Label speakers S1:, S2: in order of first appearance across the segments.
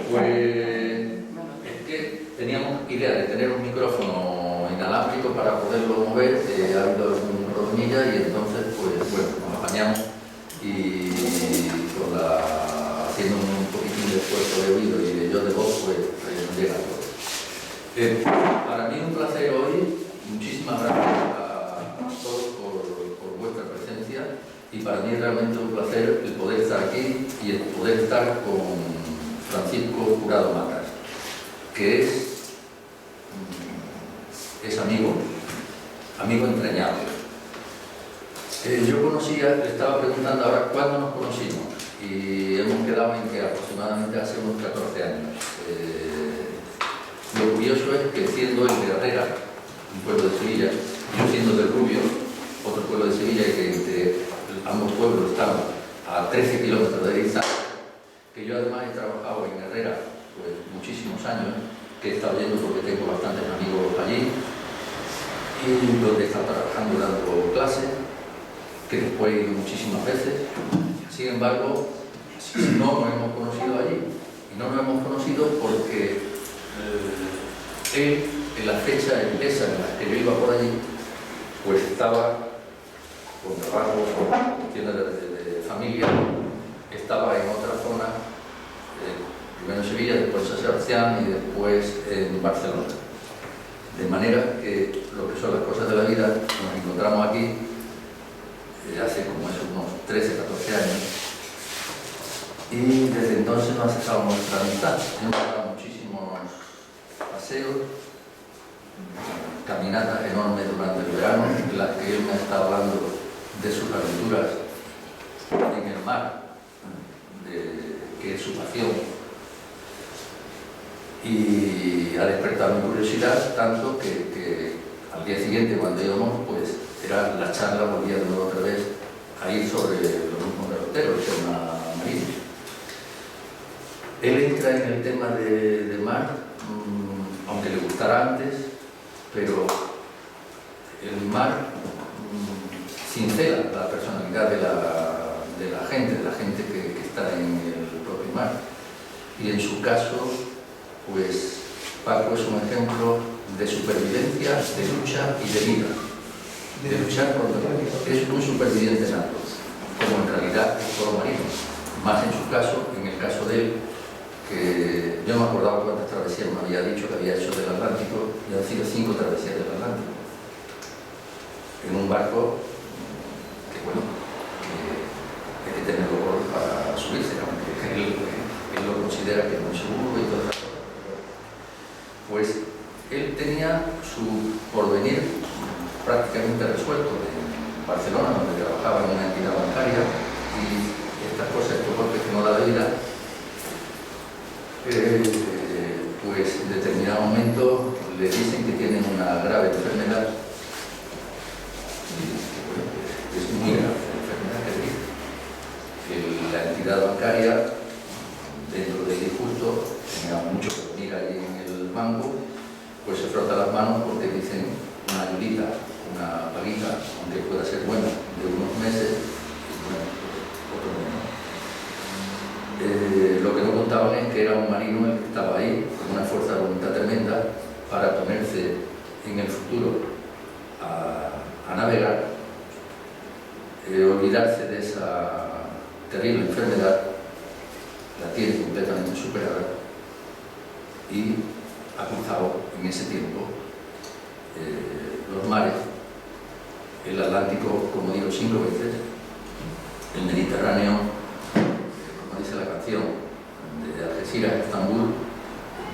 S1: Pues es que teníamos idea de tener un micrófono inalámbrico para poderlo mover, ha habido algún problemilla y entonces pues bueno, nos apañamos y haciendo un poquitín de esfuerzo de oído y de yo de voz, pues nos llega todo. Para mí es un placer hoy, muchísimas gracias a todos por vuestra presencia y para mí es realmente un placer el poder estar aquí y el poder estar con Francisco Jurado Macas, que es amigo entrañable. Yo conocía, le estaba preguntando ahora cuándo nos conocimos y hemos quedado en que aproximadamente hace unos 14 años. Lo curioso es que siendo él de Herrera, un pueblo de Sevilla, yo siendo del Rubio, otro pueblo de Sevilla, y que entre ambos pueblos están a 13 kilómetros de distancia, que yo además he trabajado en Herrera pues muchísimos años, que he estado yendo porque tengo bastantes amigos allí, y donde he estado trabajando dando clases, que después he ido muchísimas veces. Sin embargo, no nos hemos conocido allí, y no nos hemos conocido porque él, en la fecha esa en la que yo iba por allí, pues estaba con trabajo, con cuestiones de familia, estaba en otra zona, primero en Sevilla, después en San Sebastián y después en Barcelona. De manera que lo que son las cosas de la vida, nos encontramos aquí hace como unos 13, 14 años y desde entonces nos ha cesado nuestra amistad. Hemos dado muchísimos paseos, caminatas enormes durante el verano, en las que él me está hablando de sus aventuras en el mar, que es su pasión, y ha despertado mi curiosidad tanto que al día siguiente, cuando íbamos, pues era la charla, volvía de nuevo otra vez a ir sobre los mismos derroteros, el tema marino. Él entra en el tema de mar, aunque le gustara antes, pero el mar cincela la personalidad de la gente que está en el propio mar. Y en su caso, pues Paco es un ejemplo de supervivencia, de lucha y de vida. De luchar por la vida. Es un superviviente nato, como en realidad es todo marino. Más en su caso, en el caso de él, que yo no me acordaba cuántas travesías me había dicho que había hecho del Atlántico, y han sido 5 travesías del Atlántico. En un barco que, bueno, que hay que tenerlo para subirse, aunque él lo considera que es muy seguro y todo eso. Pues él tenía su porvenir prácticamente resuelto en Barcelona, donde trabajaba en una entidad bancaria, y estas cosas, estos golpes que no da la vida, pues en determinado momento le dicen que tienen una grave enfermedad, y bueno, es muy grave la enfermedad que dice. La entidad bancaria, dentro del disgusto, tenía mucho que venir allí en el banco, pues se frota las manos porque dicen una ayudita, una paguita, aunque pueda ser buena, de unos meses, y bueno, otro menos. Lo que no contaban es que era un marino el que estaba ahí, con una fuerza de voluntad tremenda, para ponerse en el futuro a navegar, olvidarse de esa terrible enfermedad, la tiene completamente superada y ha cruzado en ese tiempo los mares, el Atlántico, como digo, 5 veces, el Mediterráneo, como dice la canción, de Algeciras a Estambul,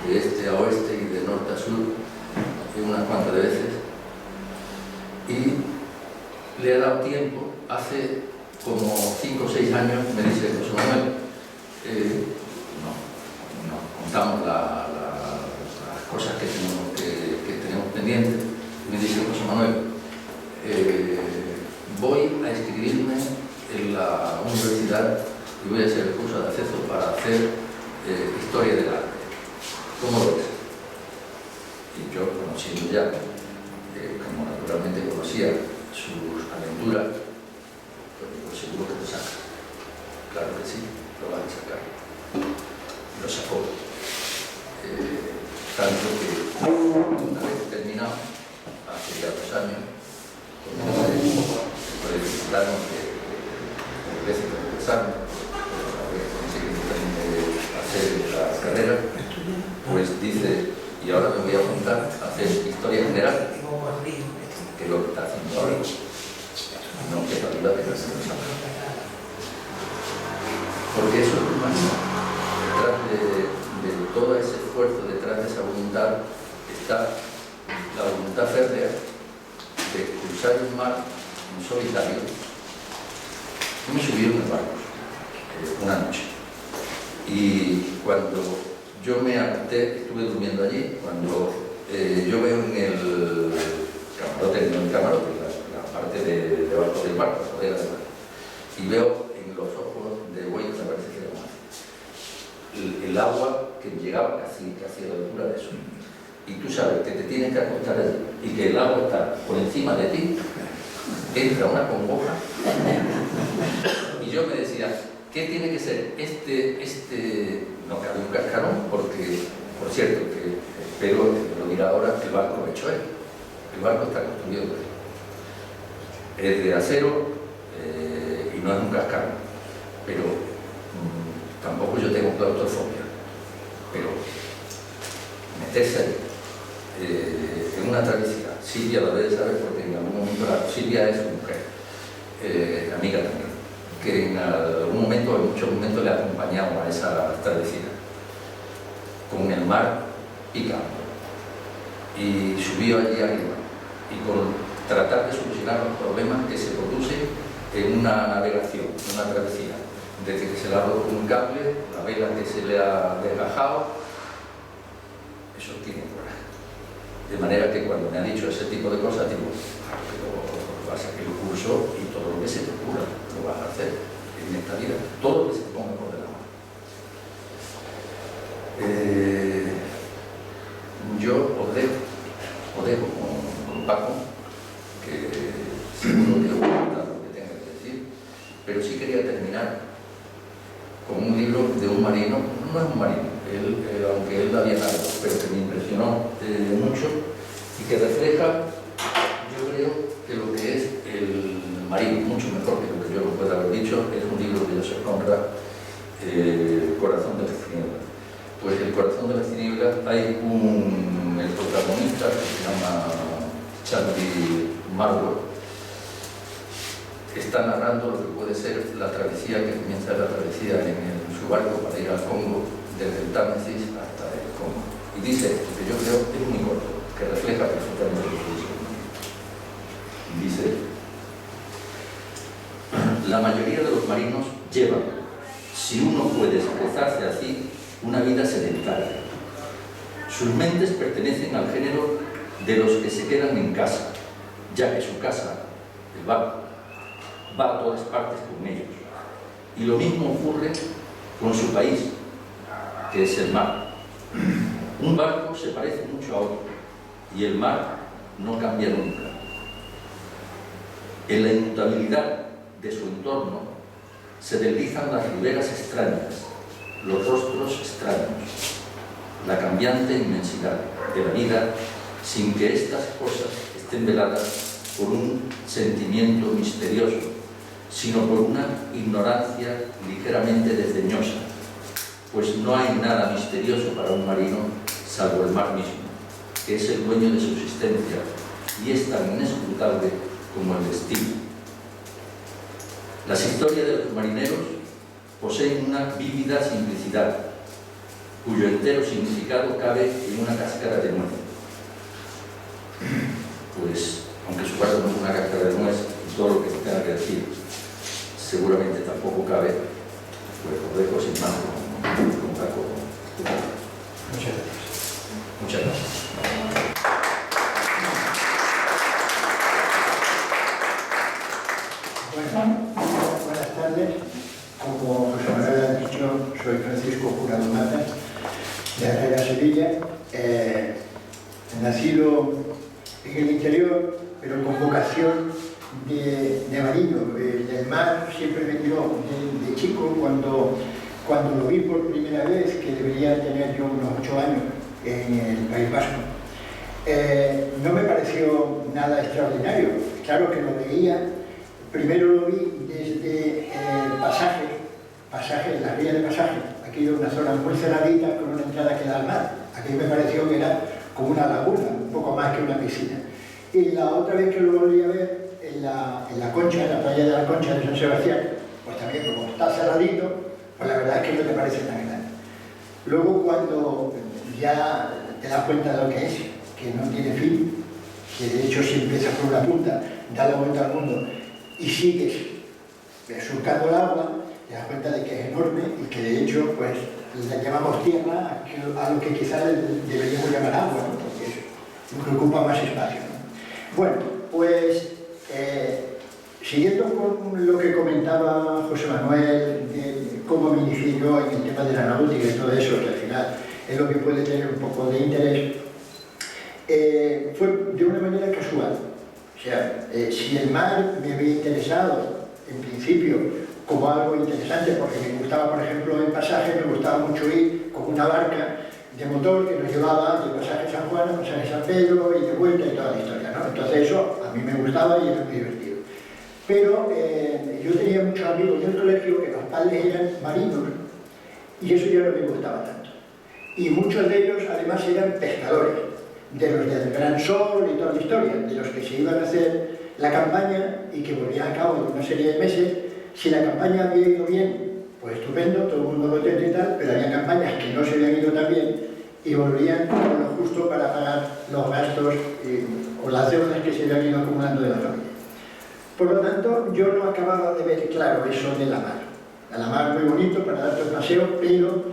S1: de este a oeste y de norte a sur, unas cuantas de veces, y le ha dado tiempo, hace como 5 o 6 años, me dice José Manuel, no contamos las cosas que tenemos pendientes, me dice José Manuel, voy a inscribirme en la universidad y voy a hacer el curso de acceso para hacer historia del arte. ¿Cómo lo ves? Y yo, conociendo ya, como naturalmente conocía sus aventuras, pues seguro que lo saca. Claro que sí, lo van a sacar. Lo sacó. tanto que una vez terminado, hace ya 2 años, con el colegio fulano que veces que empezamos, hacer la carrera, pues dice, y ahora me voy a apuntar a hacer historia general, que es lo que está haciendo ahora, no que la duda de que se nos haga. Porque eso es lo más, detrás de todo ese esfuerzo, detrás de esa voluntad, está la voluntad férrea de cruzar el mar en solitario. Yo me subí en el barco una noche y cuando yo me acosté, estuve durmiendo allí, cuando yo veo en el camarote, no el camarote, la parte de debajo del barco, la bodega del barco, y veo en los ojos de Güey, me parece que era más, el agua que llegaba casi a la altura de eso. Y tú sabes que te tienes que acostar allí y que el agua está por encima de ti, entra una congoja y yo me decía, ¿qué tiene que ser no cabe un cascarón? Porque, por cierto, pero lo dirá ahora, el barco lo ha hecho él. El barco está construido por él. Es de acero y no es un cascarón, pero tampoco yo tengo claustrofobia. Pero meterse ahí en una travesía, Silvia lo debe saber porque en algún momento, Silvia es su mujer, amiga también, que en algún momento, en muchos momentos le ha acompañado a esa travesía, con el mar picando, y subió allí arriba, y con tratar de solucionar los problemas que se producen en una navegación, en una travesía, desde que se le ha roto un cable, la vela que se le ha desgajado, eso tiene coraje. De manera que cuando me ha dicho ese tipo de cosas, digo, pero vas a hacer el curso y todo lo que se te ocurra lo vas a hacer en esta vida, todo lo que se te ponga por delante. Yo os dejo con Paco, que seguro que le voy a contar lo que tenga que decir, pero sí quería terminar con un libro de un marino, no es un marino, aunque él había nado, pero que me impresionó mucho y que refleja, yo creo, que lo que es el marino, mucho mejor que lo que yo lo pueda haber dicho. Es un libro de Joseph Conrad, Corazón de las Tinieblas. Pues el Corazón de las Tinieblas hay el protagonista que se llama Charlie Marlowe, está narrando lo que puede ser la travesía que comienza la travesía en su barco para ir al Congo, desde el Támesis hasta el Congo. Y dice esto, que yo creo que es muy corto, que refleja perfectamente lo que dice. Dice, la mayoría de los marinos llevan, si uno puede expresarse así, una vida sedentaria. Sus mentes pertenecen al género de los que se quedan en casa, ya que su casa, el barco, va a todas partes con ellos. Y lo mismo ocurre con su país, que es el mar. Un barco se parece mucho a otro, y el mar no cambia nunca. En la inmutabilidad de su entorno se deslizan las riberas extrañas, los rostros extraños, la cambiante inmensidad de la vida, sin que estas cosas estén veladas por un sentimiento misterioso, sino por una ignorancia ligeramente desdeñosa, pues no hay nada misterioso para un marino salvo el mar mismo, que es el dueño de su existencia y es tan inescrutable como el destino. Las historias de los marineros poseen una vívida simplicidad, cuyo entero significado cabe en una cáscara de nuez. Pues, aunque su barco no es una cáscara de nuez, y todo lo que tenga que decir seguramente tampoco cabe, pues os dejo sin más con Paco.
S2: Muchas gracias.
S1: Muchas gracias.
S2: Bueno, buenas tardes. Como José Manuel ha dicho, soy Francisco Jurado Mata, de Herrera, Sevilla. Nacido en el interior, pero con vocación de marino. El mar siempre me tiró. De chico, cuando lo vi por primera vez, que debería tener yo unos 8 años, en el País Vasco. No me pareció nada extraordinario, claro que lo veía, primero lo vi desde Pasaje, la ría de Pasaje, aquí hay una zona muy cerradita con una entrada que da al mar, aquí me pareció que era como una laguna, un poco más que una piscina. Y la otra vez que lo volví a ver, en la Concha, en la playa de la Concha de San Sebastián, pues también como está cerradito, pues la verdad es que no te parece tan grande. Luego cuando ya te das cuenta de lo que es, que no tiene fin, que de hecho si empiezas por una punta, da la vuelta al mundo y sigues surcando el agua, te das cuenta de que es enorme y que de hecho pues la llamamos tierra a lo que quizás deberíamos llamar agua, ¿no? Porque es lo que ocupa más espacio, ¿no? Bueno, pues siguiendo con lo que comentaba José Manuel, de cómo me inicié yo en el tema de la náutica y todo eso, que al final es lo que puede tener un poco de interés, fue de una manera casual. O sea, si el mar me había interesado en principio como algo interesante, porque me gustaba, por ejemplo, en Pasaje, me gustaba mucho ir con una barca de motor que nos llevaba de Pasaje San Juan a Pasaje San Pedro y de vuelta y toda la historia, ¿no? Entonces eso a mí me gustaba y era muy divertido. Pero yo tenía muchos amigos en el colegio que los padres eran marinos y eso ya no me gustaba tanto. Y muchos de ellos además eran pescadores, de los del Gran Sol y toda la historia, de los que se iban a hacer la campaña y que volvían a cabo en una serie de meses. Si la campaña había ido bien, pues estupendo, todo el mundo contento y tal, pero había campañas que no se habían ido tan bien y volvían con lo justo para pagar los gastos o las deudas que se habían ido acumulando de la familia. Por lo tanto, yo no acababa de ver claro eso de la mar. A la mar muy bonito para darte un paseo, pero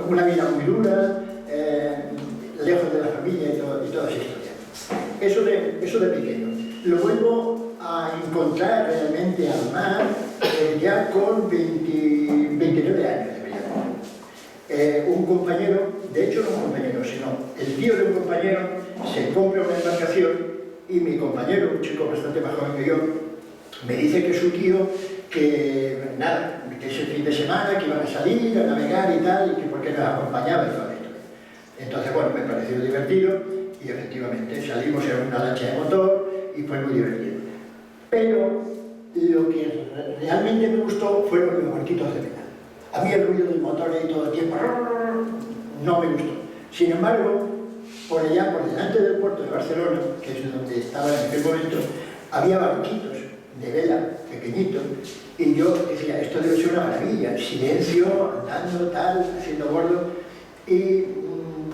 S2: una vida muy dura, lejos de la familia y toda esa historia. Eso de pequeño. Lo vuelvo a encontrar realmente al mar ya con 29 años. Un compañero, de hecho no un compañero, sino el tío de un compañero, se compra una embarcación y mi compañero, un chico bastante más joven que yo, me dice que su tío, que nada, que ese fin de semana que iban a salir a navegar y tal, y que por qué nos acompañaba y todo esto. Entonces, bueno, me pareció divertido y efectivamente salimos en una lancha de motor y fue muy divertido. Pero lo que realmente me gustó fueron los barquitos de vela. A mí el ruido del motor ahí todo el tiempo no me gustó. Sin embargo, por allá, por delante del puerto de Barcelona, que es donde estaba en aquel momento, había barquitos de vela pequeñitos y yo decía, esto debe ser una maravilla, silencio, andando, tal, haciendo bordo. Y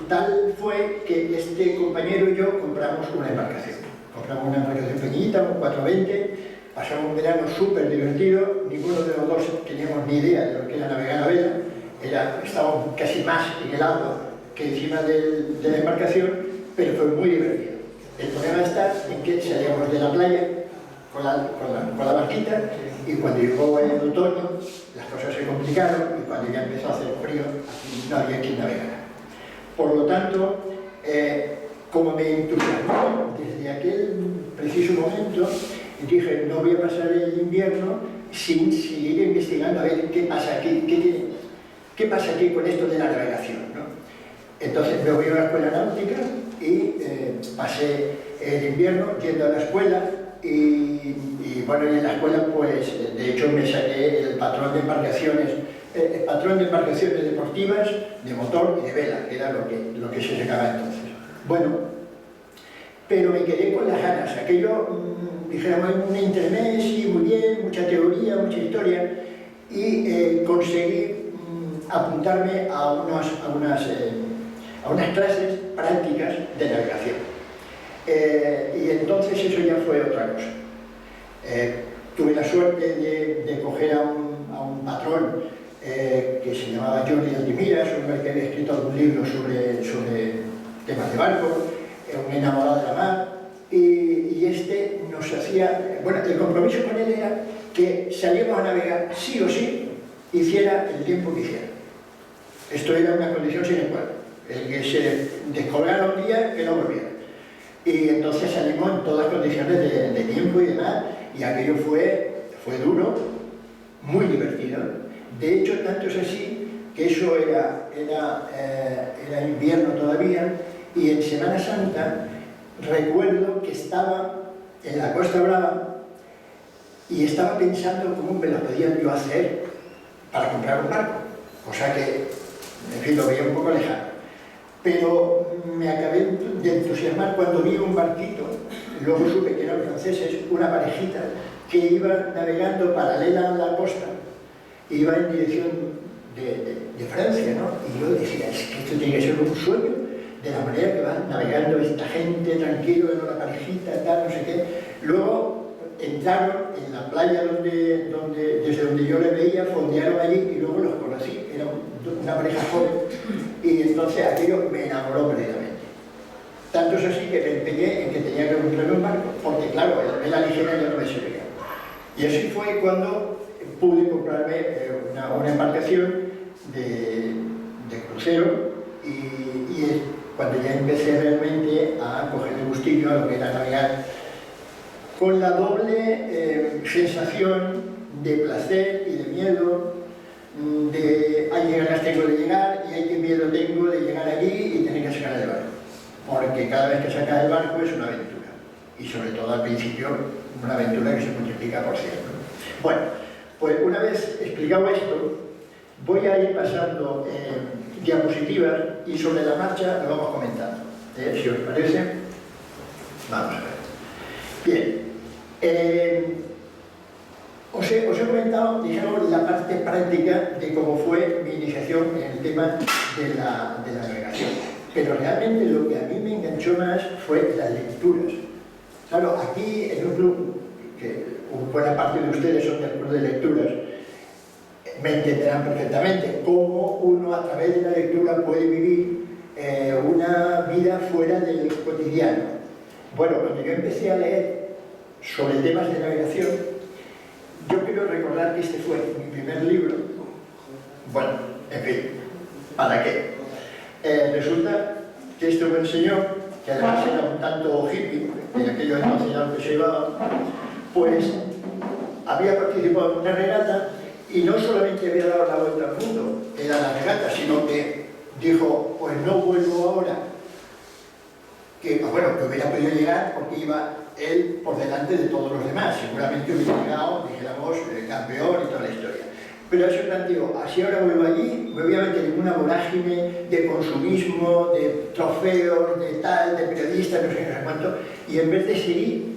S2: tal fue que este compañero y yo compramos una embarcación. Compramos una embarcación pequeñita, un 420, pasamos un verano súper divertido, ninguno de los dos teníamos ni idea de lo que era navegar a vela, estábamos casi más en el agua que encima de la embarcación, pero fue muy divertido. El problema está en que salíamos de la playa con la barquita y cuando llegó el otoño las cosas se complicaron y cuando ya empezó a hacer frío no había quien navegara. Por lo tanto, como me entusiasmó desde aquel preciso momento, dije, no voy a pasar el invierno sin seguir investigando a ver qué pasa aquí, qué pasa aquí con esto de la navegación, ¿no? Entonces me voy a la escuela náutica y pasé el invierno yendo a la escuela y bueno, y en la escuela pues de hecho me saqué el patrón de embarcaciones deportivas, de motor y de vela, que era lo que se sacaba entonces. Bueno, pero me quedé con las ganas, aquello, dijéramos, un intermés, sí, muy bien, mucha teoría, mucha historia, y conseguí apuntarme a unas clases prácticas de navegación. Y entonces eso ya fue otra cosa. Tuve la suerte de coger a un patrón que se llamaba Jordi Altimira, es un hombre que había escrito algún libro sobre temas de barco, un enamorado de la mar, y este nos hacía, bueno, el compromiso con él era que salíamos a navegar sí o sí, hiciera el tiempo que hiciera. Esto era una condición sine qua non, el que se descolgara un día, que no volviera. Y entonces salimos en todas condiciones de tiempo y demás, y aquello fue duro, muy divertido. De hecho, tanto es así que eso era invierno todavía, y en Semana Santa recuerdo que estaba en la Costa Brava y estaba pensando cómo me lo podía yo hacer para comprar un barco, cosa que, en fin, lo veía un poco lejano. Pero me acabé de entusiasmar cuando vi un barquito, luego supe que eran franceses, una parejita que iba navegando paralela a la costa, iba en dirección de Francia, ¿no? Y yo decía, es que esto tiene que ser un sueño, de la manera que van navegando esta gente tranquilo en una parejita, tal, no sé qué. Luego entraron en la playa desde donde yo les veía, fondearon allí y luego los conocí. Era una pareja joven y entonces aquello me enamoró perdidamente. Tanto es así que me empeñé en que tenía que comprarme un barco, porque claro, el vela ligera ya no me servía. Y así fue cuando pude comprarme una embarcación de crucero y es cuando ya empecé realmente a coger el gustillo a lo que era navegar, con la doble sensación de placer y de miedo, de hay que ganas tengo de llegar y hay que miedo tengo de llegar allí y tener que sacar el barco, porque cada vez que sacas el barco es una aventura, y sobre todo al principio una aventura que se multiplica por 100. Bueno, pues una vez explicado esto, voy a ir pasando diapositivas y sobre la marcha lo vamos comentando. Si os parece, vamos a ver. Bien, os he comentado, digamos, la parte práctica de cómo fue mi iniciación en el tema de la navegación. Pero realmente lo que a mí me enganchó más fue las lecturas. Claro, aquí en un club, que buena parte de ustedes son del club de lecturas, me entenderán perfectamente cómo uno a través de la lectura puede vivir una vida fuera del cotidiano. Bueno, cuando yo empecé a leer sobre temas de navegación, yo quiero recordar que este fue mi primer libro. Bueno, en fin, ¿para qué? Resulta que este buen señor, que además era un tanto hippie, en aquellos entonces ya lo que se llevaba, pues había participado en una regata y no solamente había dado la vuelta al mundo, era la regata, sino que dijo, pues no vuelvo ahora, que bueno, que hubiera podido llegar porque iba él por delante de todos los demás, seguramente hubiera llegado, dijéramos, campeón y toda la historia. Pero eso planteó, así ahora vuelvo allí, me voy a meter en una vorágine de consumismo, de trofeos, de tal, de periodistas, no sé qué, no sé cuánto, y en vez de seguir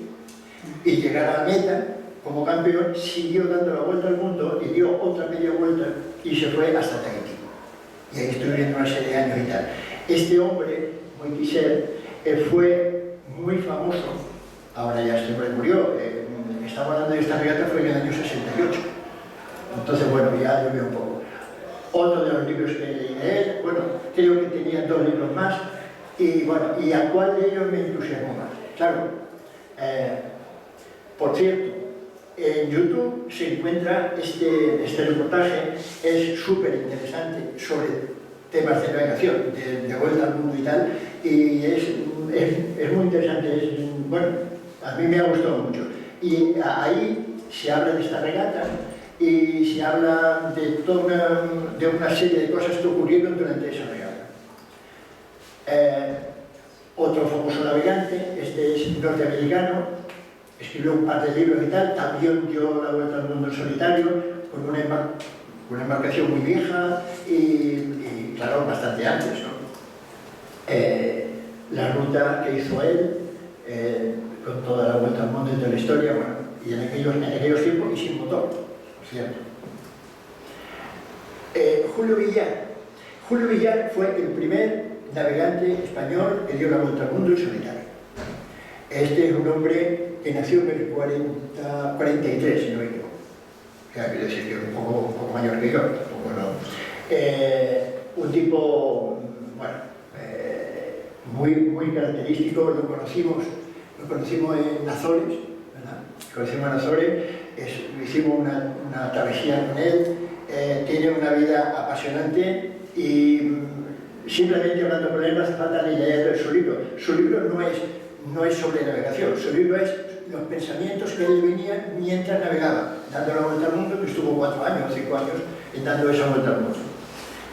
S2: y llegar a la meta como campeón, siguió dando la vuelta al mundo y dio otra media vuelta y se fue hasta Tahití. Y ahí estuve viviendo una serie de años y tal. Este hombre, Moïse, fue muy famoso, ahora ya este hombre murió, estamos hablando de esta regata, fue en el año 68. Entonces, bueno, ya llovió un poco. Otro de los libros que leí de él, bueno, creo que tenía 2 libros más, y bueno, ¿y a cuál de ellos me entusiasmó más? Claro, por cierto, en YouTube se encuentra este reportaje, es súper interesante sobre temas de navegación, de vuelta al mundo y tal, y es muy interesante, bueno, a mí me ha gustado mucho. Y ahí se habla de esta regata y se habla de una serie de cosas que ocurrieron durante esa regata. Otro famoso navegante, este es norteamericano, escribió un par de libros y tal, también dio la vuelta al mundo en solitario, con una embarcación muy vieja y claro, bastante antes, ¿no? La ruta que hizo él, con toda la vuelta al mundo y toda la historia, bueno, y en aquellos tiempos y sin motor, por cierto. Julio Villar fue el primer navegante español que dio la vuelta al mundo en solitario. Este es un hombre que nació en el 43, si no me equivoco. Quiero decir que es un poco mayor que yo, tampoco no. Un tipo, bueno, muy característico, lo conocimos en Azores, ¿verdad? Conocimos en Azores, hicimos una travesía con él, tiene una vida apasionante y simplemente hablando con él no hace falta ni leer su libro. Su libro no es sobre navegación, su libro es los pensamientos que le venían mientras navegaba, dando la vuelta al mundo, que estuvo 4 años o 5 años dando esa vuelta al mundo.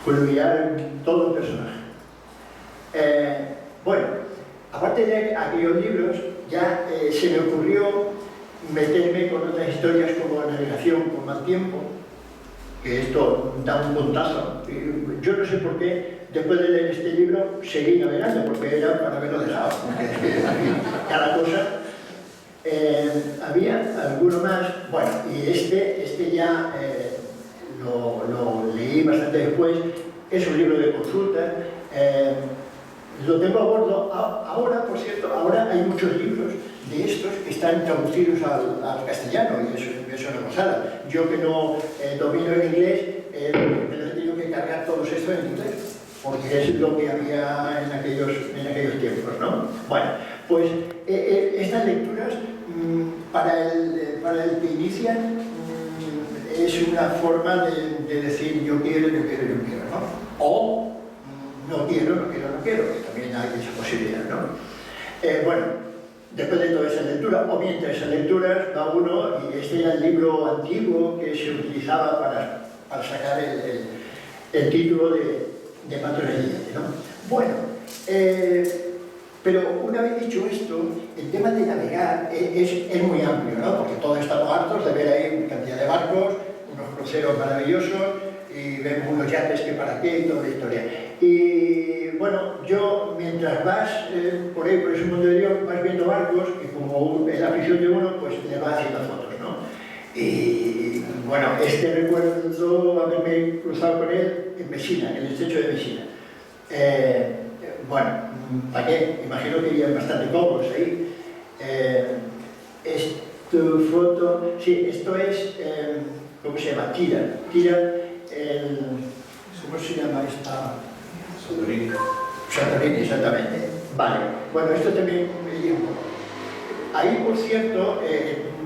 S2: colorear todo el personaje. Bueno, aparte de aquellos libros, ya se me ocurrió meterme con otras historias como Navegación por mal tiempo, que esto da un puntazo. Yo no sé por qué, después de leer este libro, seguí navegando, porque era para haberlo dejado, porque es que, en fin, cada cosa. Había alguno más, bueno, y este ya lo leí bastante después, es un libro de consulta, lo tengo a bordo. Ahora, por cierto, ahora hay muchos libros de estos que están traducidos al castellano, y eso es una gozada. Yo que no domino el inglés, me los he tenido que cargar todos estos en inglés, porque es lo que había en aquellos tiempos, ¿no? Bueno, pues estas lecturas, para el que inicia, es una forma de decir yo quiero, ¿no? O no quiero, que también hay esa posibilidad, ¿no? Bueno, después de toda esa lectura, o mientras esas lecturas, va uno, y este era el libro antiguo que se utilizaba para sacar el título de patrón Elías, ¿no? Bueno, pero una vez dicho esto, el tema de navegar es muy amplio, ¿no? Porque todos estamos hartos de ver ahí una cantidad de barcos, unos cruceros maravillosos, y vemos unos yates que para qué y toda la historia. Y bueno, yo mientras vas por ahí, por ese mundo de Dios, vas viendo barcos, y como es la afición de uno, pues le vas haciendo fotos, ¿no? Y bueno, recuerdo haberme cruzado con él en Mesina, en el estrecho de Mesina. Bueno, ¿para qué? Imagino que irían bastante cómodos ahí. Esta foto, sí, esto es, ¿cómo se llama? Tira, ¿cómo se llama esta? Santorini, exactamente. Vale, bueno, esto también me dio un poco. Ahí, por cierto,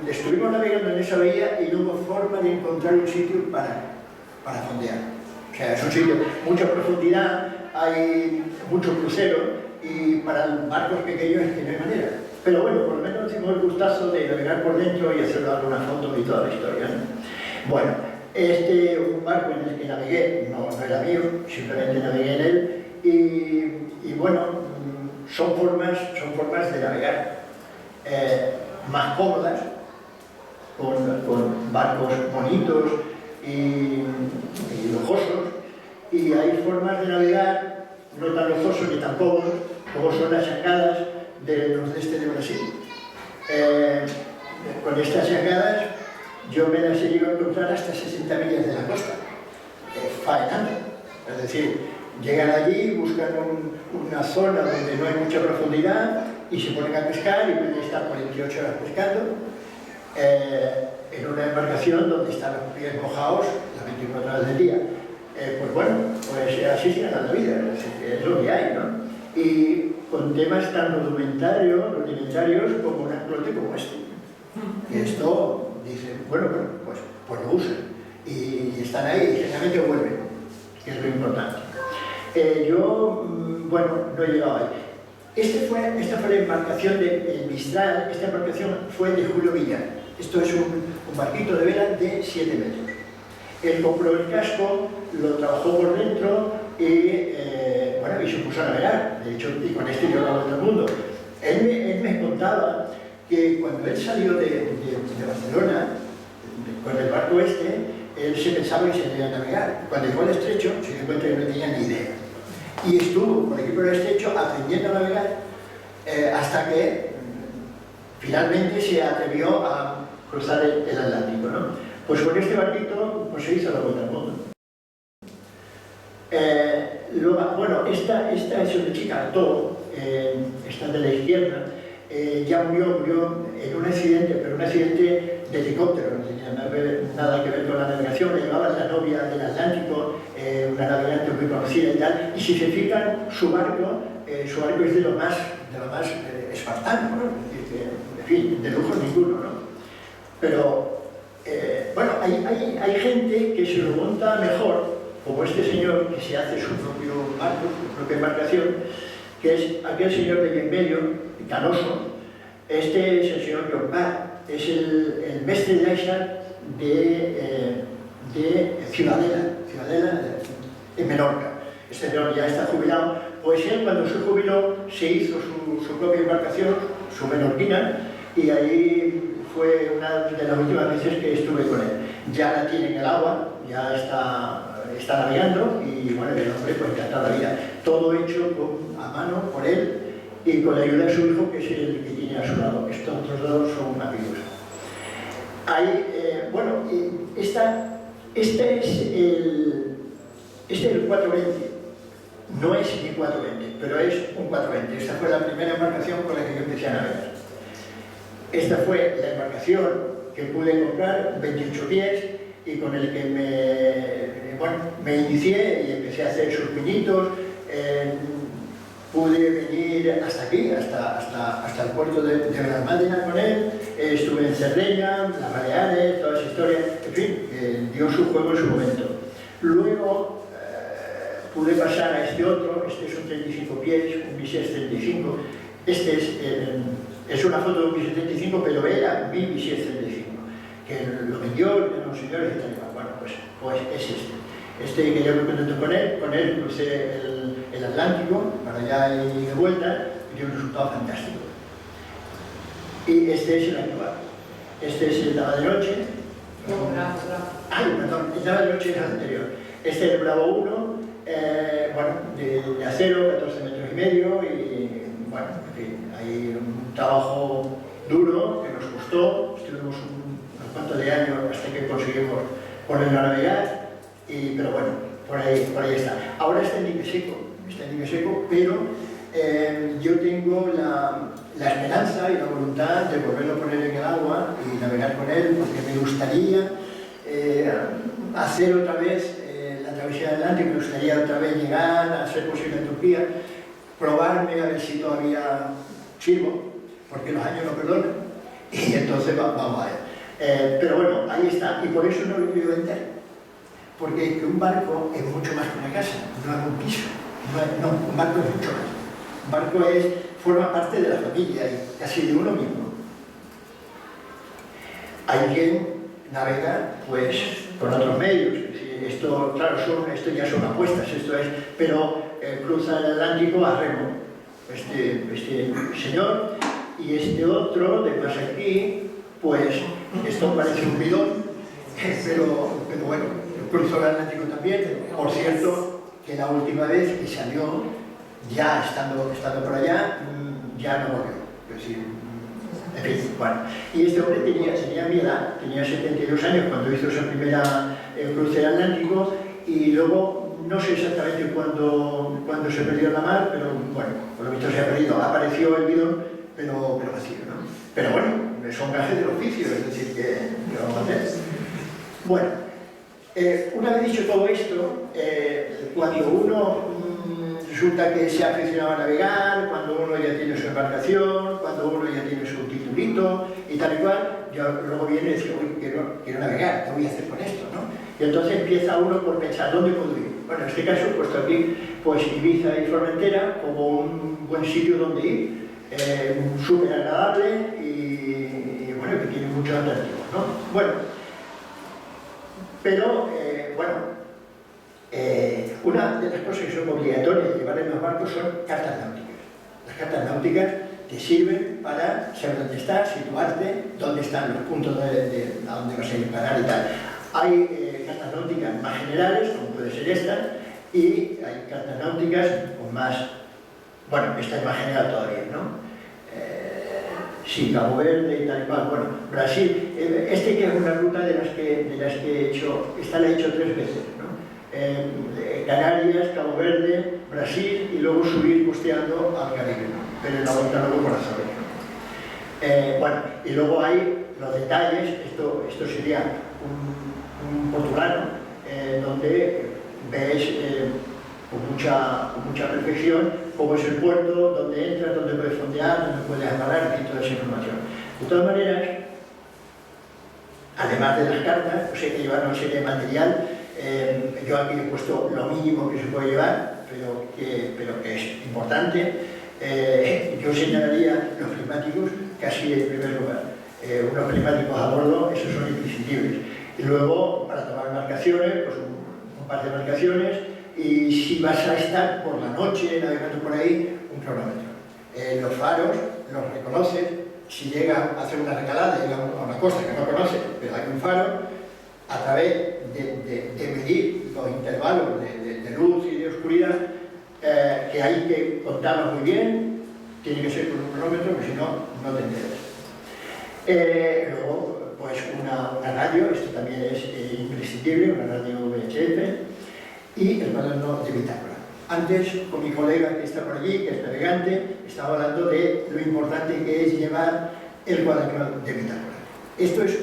S2: estuvimos navegando en esa bahía y no hubo forma de encontrar un sitio para fondear. O sea, es un sitio, mucha profundidad, hay mucho crucero, y para barcos pequeños es que no hay manera. Pero bueno, por lo menos hicimos el gustazo de navegar por dentro y hacer alguna foto y toda la historia, ¿no? Bueno, un barco en el que navegué no era mío, simplemente navegué en él, y bueno, son formas de navegar más cómodas, con barcos bonitos y lujosos, y hay formas de navegar no tan lujosos ni tan cómodos, como son las changadas del nordeste de Brasil. Con estas changadas yo me las he llegado a encontrar hasta 60 millas de la costa, faenando. Es decir, llegan allí, buscan una zona donde no hay mucha profundidad y se ponen a pescar, y pueden estar 48 horas pescando en una embarcación donde están los pies mojados las 24 horas del día. Pues bueno, pues así se gana la vida, es lo que hay, ¿no? Y con temas tan rudimentarios como un explote como este. Que esto, dicen, bueno, pues lo usan. Y están ahí y generalmente vuelven, que es lo importante. Yo, bueno, no he llegado ahí. Esta fue la embarcación del Mistral. Esta embarcación fue de Julio Villar. Esto es un barquito de vela de 7 metros. Él compró el casco, lo trabajó por dentro y, bueno, y se puso a navegar. De hecho, y con este yo lo hago todo el mundo. Él me contaba que cuando él salió de Barcelona, con el barco él se pensaba que se iba a navegar. Cuando llegó al estrecho, se dio cuenta que no tenía ni idea. Y estuvo por aquí por el estrecho aprendiendo a navegar hasta que finalmente se atrevió a cruzar el Atlántico, ¿no? Pues con este barquito pues se hizo la vuelta al mundo. Bueno, esta es una chica, Arturo, esta de la izquierda, ya murió en un accidente, pero un accidente de helicóptero, no tenía nada que ver con la navegación. Le llevaba la novia del Atlántico, una navegante muy conocida y tal, y si se fijan, su barco es de lo más espartano, ¿no? En fin, de lujo ninguno, ¿no? Pero bueno, hay gente que se lo monta mejor, como este señor que se hace su propio barco, su propia embarcación, que es aquel señor de en medio, canoso. Este es el señor Llombard, es el mestre d'aixa de Ciudadela, en Menorca. Este señor ya está jubilado, pues él cuando se jubiló se hizo su propia embarcación, su menorquina, y ahí fue una de las últimas veces que estuve con él. Ya la tiene en el agua, ya está navegando y bueno, el hombre pues encantado la vida. Todo hecho a mano por él y con la ayuda de su hijo, que es el que tiene a su lado. Estos otros dos son amigos. Bueno, este es el 420. No es ni 420, pero es un 420. Esta fue la primera embarcación con la que yo empecé a navegar. Esta fue la embarcación que pude comprar, 28 pies, y con el que me inicié y empecé a hacer sus pinitos. Pude venir hasta aquí, hasta el puerto de Benalmádena con él. Estuve en Cerdeña, las Baleares, toda esa historia. En fin, dio su juego en su momento. Luego pude pasar a este otro. Este es un 35 pies, un Bisés 35. Este es una foto de un Bisés 35, pero era mi Bisés 35, que lo vendió unos señores y tal. Bueno, pues es este. Este que yo me contento con él crucé el Atlántico para allá y de vuelta, y dio un resultado fantástico. Y este es el actual. Este es el Dama de Noche.
S3: Bravo.
S2: Ay, perdón, el Dama de Noche es el anterior. Este es el Bravo 1, bueno, de acero, 14 metros y medio, y bueno, en fin, hay un trabajo duro que nos costó. Estuvimos unos cuantos de años hasta que conseguimos ponerlo a navegar, pero bueno, por ahí está. Ahora está en dique seco, pero yo tengo la esperanza y la voluntad de volverlo a poner en el agua y navegar con él, porque me gustaría hacer otra vez la travesía del Atlántico, me gustaría otra vez llegar a ser posible en Turquía, probarme a ver si todavía sirvo, porque los años no perdonan, y entonces vamos a ver. Pero bueno, ahí está, y por eso no lo quiero vender. Porque un barco es mucho más que una casa, no es un piso. No, un barco es mucho más. Un barco forma parte de la familia y casi de uno mismo. Hay quien navega pues con otros medios. Esto, claro, esto ya son apuestas, pero cruza el Atlántico a remo. Este señor y este otro de más aquí, pues esto parece un bidón, pero bueno, cruzó el Atlántico también. Por cierto, que la última vez que salió, ya estando por allá, ya no volvió. Es decir, en fin, bueno. Y este hombre tenía mi edad, tenía 72 años cuando hizo esa primera cruce del Atlántico, y luego no sé exactamente cuándo se perdió en la mar, pero bueno, por lo visto se ha perdido. Apareció el bidón, pero vacío, ¿no? Pero bueno, son gajes del oficio, es decir, que vamos a hacer. Bueno, una vez dicho todo esto, cuando uno resulta que se ha aficionado a navegar, cuando uno ya tiene su embarcación, cuando uno ya tiene su titulito y tal y cual, ya luego viene y dice, uy, quiero navegar, ¿qué voy a hacer con esto? ¿No? Y entonces empieza uno por pensar, ¿dónde puedo ir? Bueno, en este caso, puesto aquí, pues Ibiza y Formentera como un buen sitio donde ir, súper agradable y bueno, que tiene muchos atractivos, ¿no? Bueno, pero, una de las cosas que son obligatorias de llevar en los barcos son cartas náuticas. Las cartas náuticas te sirven para saber dónde estás, situarte, dónde están los puntos a dónde vas a ir a parar y tal. Hay cartas náuticas más generales, como puede ser esta, y hay cartas náuticas con más, bueno, esta es más general todavía, ¿no? Sí, Cabo Verde y tal y cual. Bueno, Brasil, que es una ruta de las que he hecho, esta la he hecho 3 veces, ¿no? Canarias, Cabo Verde, Brasil, y luego subir costeando al Caribe, ¿no? Pero en la vuelta luego por Azores, ¿no? Bueno, y luego hay los detalles. Esto sería un portuguano, donde ves con mucha perfección cómo es el puerto, dónde entras, dónde puedes fondear, dónde puedes amarrar y toda esa información. De todas maneras, además de las cartas, pues hay que llevar una serie de material. Yo aquí he puesto lo mínimo que se puede llevar, pero que es importante. Yo señalaría los prismáticos casi en primer lugar. Unos prismáticos a bordo, esos son imprescindibles. Y luego, para tomar marcaciones, pues un par de marcaciones, y si vas a estar por la noche navegando por ahí, un cronómetro. Los faros los reconoces, si llega a hacer una recalada, llega a una costa que no conoces, pero hay un faro, a través de medir los intervalos de luz y de oscuridad, que hay que contarlos muy bien, tiene que ser con un cronómetro, porque si no, no te enteras. Luego, pues una radio, esto también es imprescindible, una radio VHF, y el cuaderno de bitácora. Antes, con mi colega que está por allí, que es navegante, estaba hablando de lo importante que es llevar el cuaderno de bitácora. Esto es,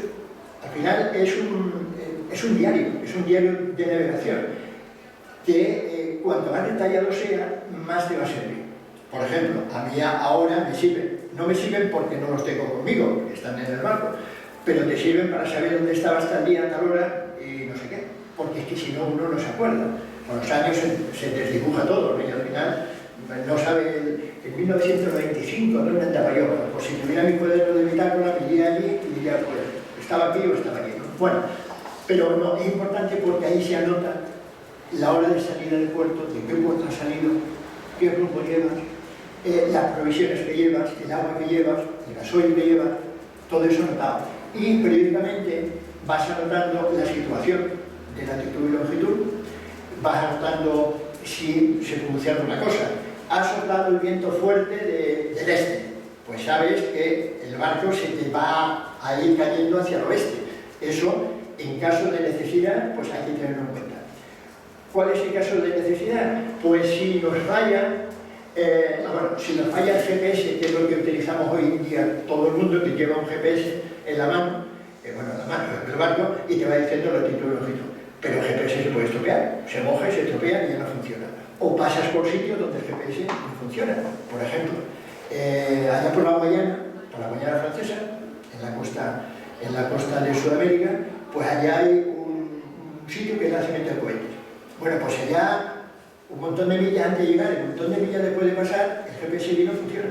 S2: al final, es un diario de navegación, que cuanto más detallado sea, más te va a servir. Por ejemplo, a mí ahora me sirven, no me sirven porque no los tengo conmigo, que están en el barco, pero te sirven para saber dónde estaba hasta el día, a tal hora, y no sé qué, porque es que si no, uno no se acuerda. Con los años se desdibuja todo, ¿no? Y al final no sabe, en 1925, ¿dónde andaba yo? Pues si tuviera mi cuaderno de bitácora, me iría allí y diría, pues, estaba aquí o estaba aquí, ¿no? Bueno, pero no, es importante porque ahí se anota la hora de salida del puerto, de qué puerto has salido, qué rumbo llevas, las provisiones que llevas, el agua que llevas, el gasoil que llevas, todo eso anotado. Y periódicamente vas anotando la situación de latitud y longitud, vas anotando si se produce alguna cosa. Ha soplado el viento fuerte del este, pues sabes que el barco se te va a ir cayendo hacia el oeste. Eso, en caso de necesidad, pues hay que tenerlo en cuenta. ¿Cuál es el caso de necesidad? Pues si nos falla, si nos falla el GPS, que es lo que utilizamos hoy en día, todo el mundo que lleva un GPS en la mano, en la mano del barco, y te va diciendo latitud y longitud. Pero el GPS se puede estropear, se moja y se estropea y ya no funciona. O pasas por sitios donde el GPS no funciona. Por ejemplo, allá por la Guayana francesa, en la costa de Sudamérica, pues allá hay un sitio que es el nacimiento de cohetes. Bueno, pues allá, un montón de millas antes de llegar, un montón de millas después de pasar, el GPS no funciona.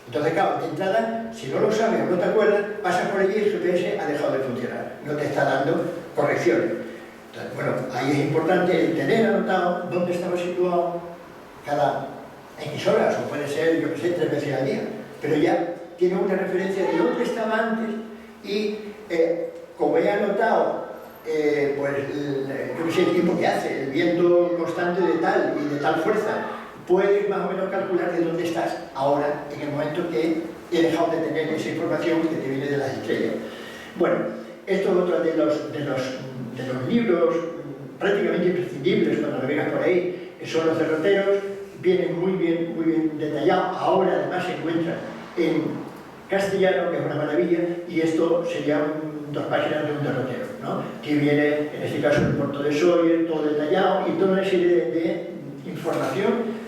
S2: Entonces, claro, de entrada, si no lo sabes o no te acuerdas, pasas por allí y el GPS ha dejado de funcionar. No te está dando correcciones. Entonces, bueno, ahí es importante el tener anotado dónde estaba situado cada X horas, o puede ser, yo que sé, 3 veces al día. Pero ya tiene una referencia de dónde estaba antes y, como he anotado, pues, yo que sé, el tiempo que hace, el viento constante de tal y de tal fuerza, puedes más o menos calcular de dónde estás ahora, en el momento que he dejado de tener esa información que te viene de las estrellas. Bueno, esto es otro de los libros prácticamente imprescindibles cuando navegas por ahí, son los derroteros, vienen muy bien detallados. Ahora además se encuentran en castellano, que es una maravilla, y esto sería 2 páginas de un derrotero, ¿no? Que viene, en este caso, el puerto de Sóller, todo detallado y toda una serie de información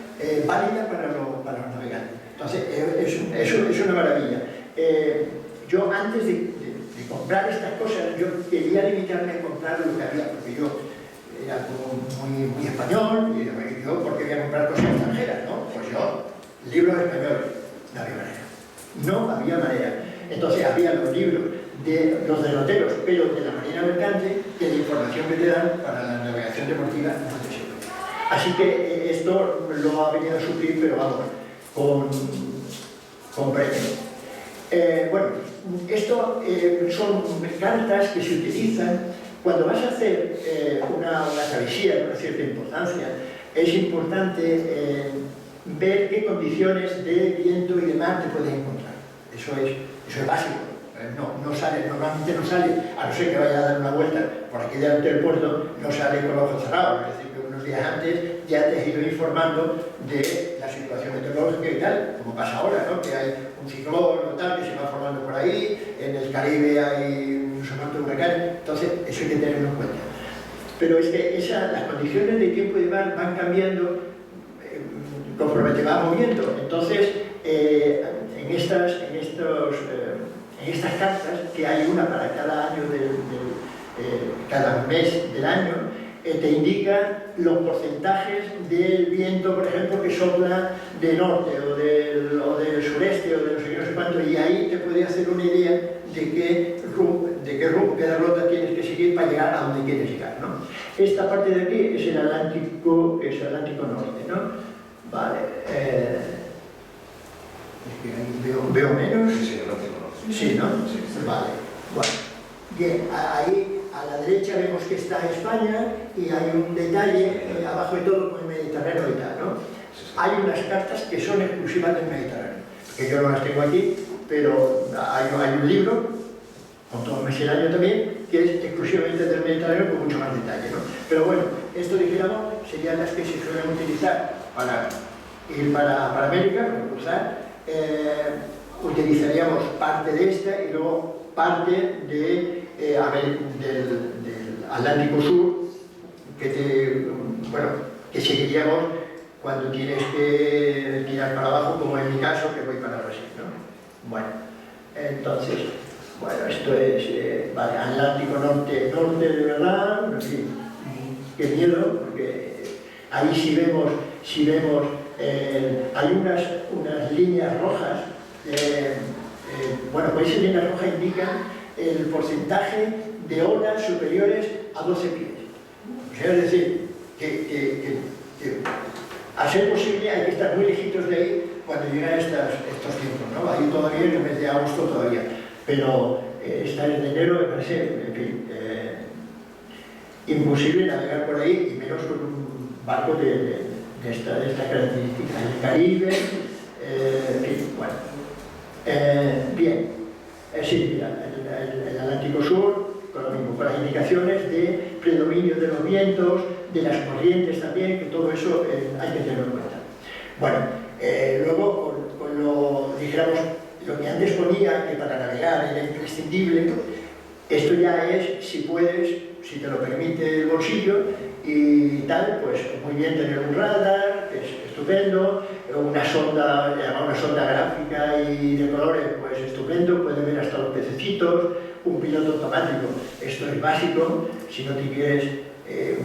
S2: válida para los navegantes. Entonces, es una maravilla. Yo antes de comprar estas cosas, yo quería limitarme a comprar lo que había, porque yo era como muy español, y yo, ¿por qué voy a comprar cosas extranjeras, no? Pues yo, libros españoles, no había manera. No había manera. Entonces, había los libros de los derroteros, pero de la marina mercante, que la información que te dan para la navegación deportiva no te sirve. Así que esto lo ha venido a suplir, pero vamos, con premio. Bueno, esto son cartas que se utilizan cuando vas a hacer una travesía de una cierta importancia. Es importante ver qué condiciones de viento y de mar te puedes encontrar. Eso es básico. Normalmente no sale, a no ser que vaya a dar una vuelta por aquí delante del puerto, no sale con los ojos cerrados. Es decir, que unos días antes ya te has ido informando de la situación meteorológica y tal, como pasa ahora, ¿no? Que hay un ciclón o tal que se va formando por ahí, en el Caribe hay no sé cuántos huracanes, entonces eso hay que tenerlo en cuenta. Pero es que las condiciones de tiempo y de mar van cambiando conforme te vas moviendo. Entonces, en estas cartas, que hay una para cada año cada mes del año, te indica los porcentajes del viento, por ejemplo, que sopla de norte o del sureste o de no sé qué, no sé cuánto, y ahí te puede hacer una idea de qué ruta tienes que seguir para llegar a donde quieres llegar, ¿no? Esta parte de aquí es el Atlántico Norte, ¿no? Vale. Es que ahí veo menos.
S3: Sí, el Atlántico Norte.
S2: Sí, ¿no?
S3: Sí.
S2: Vale. Bueno. Bien, ahí a la derecha vemos que está España y hay un detalle abajo de todo con el Mediterráneo y tal, ¿no? Hay unas cartas que son exclusivas del Mediterráneo, que yo no las tengo aquí, pero hay un libro, con todo el misceláneo también, que es exclusivamente del Mediterráneo con mucho más detalle, ¿no? Pero bueno, esto dijéramos serían las que se suelen utilizar para ir para América, para cruzar. Utilizaríamos parte de esta y luego parte del Atlántico Sur, que seguiríamos cuando tienes que tirar para abajo, como en mi caso, que voy para Brasil, ¿no? Bueno, entonces, bueno, esto es vale, Atlántico Norte de verdad, en fin, qué miedo, porque ahí si vemos hay unas líneas rojas, bueno, pues esas líneas rojas indican el porcentaje de olas superiores a 12 pies. O sea, es decir, que a ser posible hay que estar muy lejitos de ahí cuando llegan estos tiempos, ¿no? Ahí todavía en el mes de agosto todavía, pero estar en enero me parece, en fin, imposible navegar por ahí y menos con un barco de esta característica. El Caribe, en fin, bueno. Bien, sí, mira, el Atlántico Sur, con lo mismo, con las indicaciones de predominio de los vientos, de las corrientes también, que todo eso hay que tenerlo en cuenta. Bueno, luego, con lo que antes ponía, que para navegar era imprescindible, esto ya es, si puedes, si te lo permite el bolsillo y tal, pues muy bien tener un radar, que es estupendo, una sonda, llamada una sonda gráfica y de colores, pues estupendo, puedes ver hasta los pececitos, un piloto automático, esto es básico, si no te quieres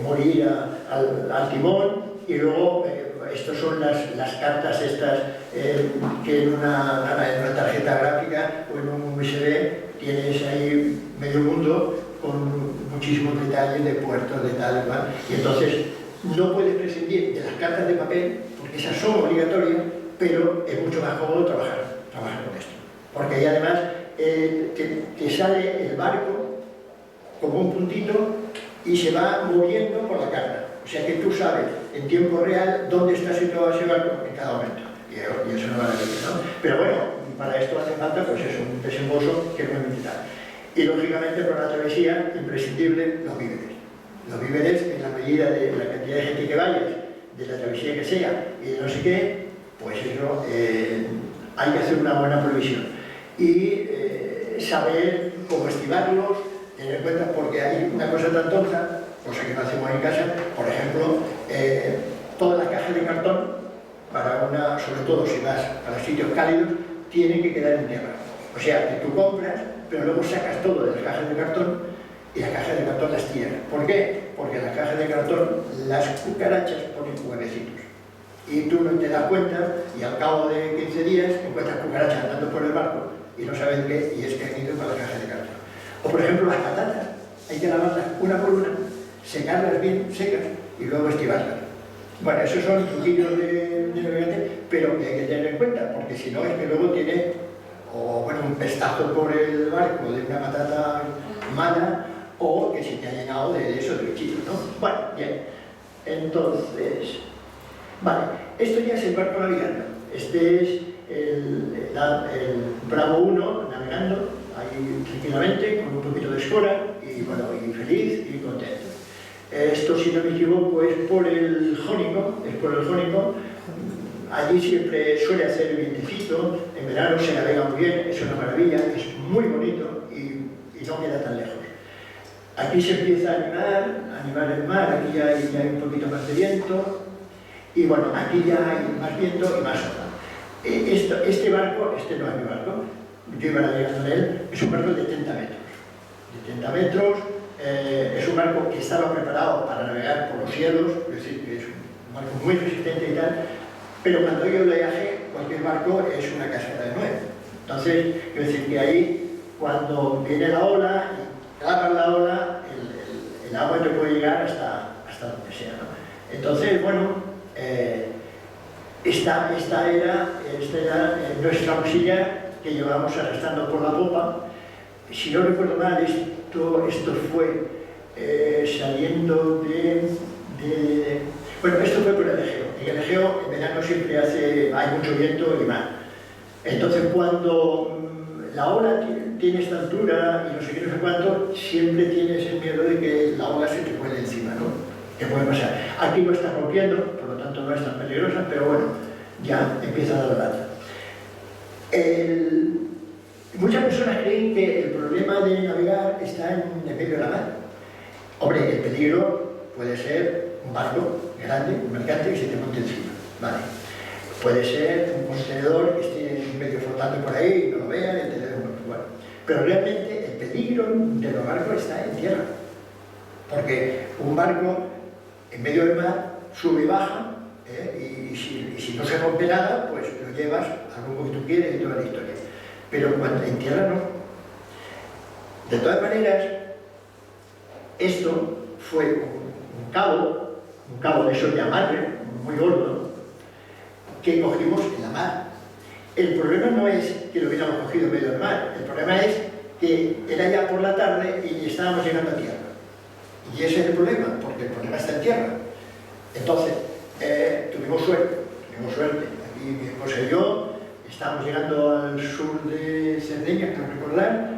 S2: morir al timón, y luego estas son las cartas estas que en una tarjeta gráfica o en un USB tienes ahí medio mundo con muchísimos detalles de puertos, de tal y cual, y entonces no puedes prescindir de las cartas de papel, porque esas son obligatorias, pero es mucho más cómodo trabajar con esto, porque ahí además te sale el barco como un puntito y se va moviendo por la carta, o sea que tú sabes en tiempo real dónde está situado ese barco en cada momento, y eso no va a ver, ¿no? Pero bueno, para esto hace falta pues eso, un desembolso que no es militar. Y lógicamente para la travesía, imprescindible, los víveres. Los víveres, en la medida de la cantidad de gente que vayas, de la travesía que sea, y de no sé qué, pues eso, hay que hacer una buena provisión. Y saber cómo estimarlos, tener en cuenta, porque hay una cosa tan tonta, cosa que no hacemos en casa, por ejemplo, todas las cajas de cartón, sobre todo si vas a los sitios cálidos, tienen que quedar en tierra. O sea, que tú compras, pero luego sacas todo de las cajas de cartón y las cajas de cartón las tiras. ¿Por qué? Porque en las cajas de cartón las cucarachas ponen huevecitos. Y tú no te das cuenta y al cabo de 15 días encuentras cucarachas andando por el barco y no sabes qué, y es que han ido para las cajas de cartón. O por ejemplo las patatas, hay que lavarlas una por una, secarlas bien secas y luego estivarlas. Bueno, esos son truquillos de navegante, pero que hay que tener en cuenta, porque si no es que luego tiene un pestazo por el barco de una patata mala, o que se te ha llenado de eso, de bichitos, ¿no? Bueno, bien. Entonces, vale, esto ya es el barco navegando. Este es el Bravo 1 navegando ahí tranquilamente, con un poquito de escora, y bueno, y feliz y contento. Esto, si no me equivoco, es por el Jónico, Allí siempre suele hacer vientecito, en verano se navega muy bien, es una maravilla, es muy bonito y no queda tan lejos. Aquí se empieza a animar el mar, aquí ya hay un poquito más de viento, y bueno, aquí ya hay más viento y más ola. Este barco, este no es mi barco, yo iba navegando en él, es un barco de 30 metros. De 30 metros, es un barco que estaba preparado para navegar por los cielos, es decir, que es un barco muy resistente y tal, pero cuando hay oleaje, cualquier barco es una cascada de nuez. Entonces, quiero decir que ahí, cuando viene la ola, y agarra la ola, el agua te puede llegar hasta donde sea, ¿no? Entonces, bueno, esta era nuestra auxiliar que llevábamos arrastrando por la popa. Si no recuerdo mal, esto fue saliendo bueno, esto fue por el Egeo. En el Egeo, en verano siempre hay mucho viento y mar. Entonces, cuando la ola tiene esta altura y no sé qué, no sé cuánto, siempre tienes el miedo de que la ola se te cuele encima, ¿no? ¿Qué puede pasar? Aquí lo está rompiendo, por lo tanto no es tan peligrosa, pero bueno, ya empieza a dar lata. Muchas personas creen que el problema de navegar está en el medio de la mar. Hombre, el peligro puede ser un barco grande, un mercante que se te monte encima, ¿vale? Puede ser un contenedor que esté medio flotando por ahí y no lo vean y te dé un golpe. Bueno, pero realmente el peligro de los barcos está en tierra. Porque un barco en medio del mar sube y baja, y si no se rompe nada, pues lo llevas al rumbo que tú quieres y toda la historia. Pero cuando en tierra no. De todas maneras, esto fue un cabo de esos de amarre, muy gordo, que cogimos en la mar. El problema no es que lo hubiéramos cogido en medio del mar, el problema es que era ya por la tarde y estábamos llegando a tierra. Y ese es el problema, porque el problema está en tierra. Entonces, tuvimos suerte. Aquí mi esposa y yo estábamos llegando al sur de Cerdeña, creo recordar,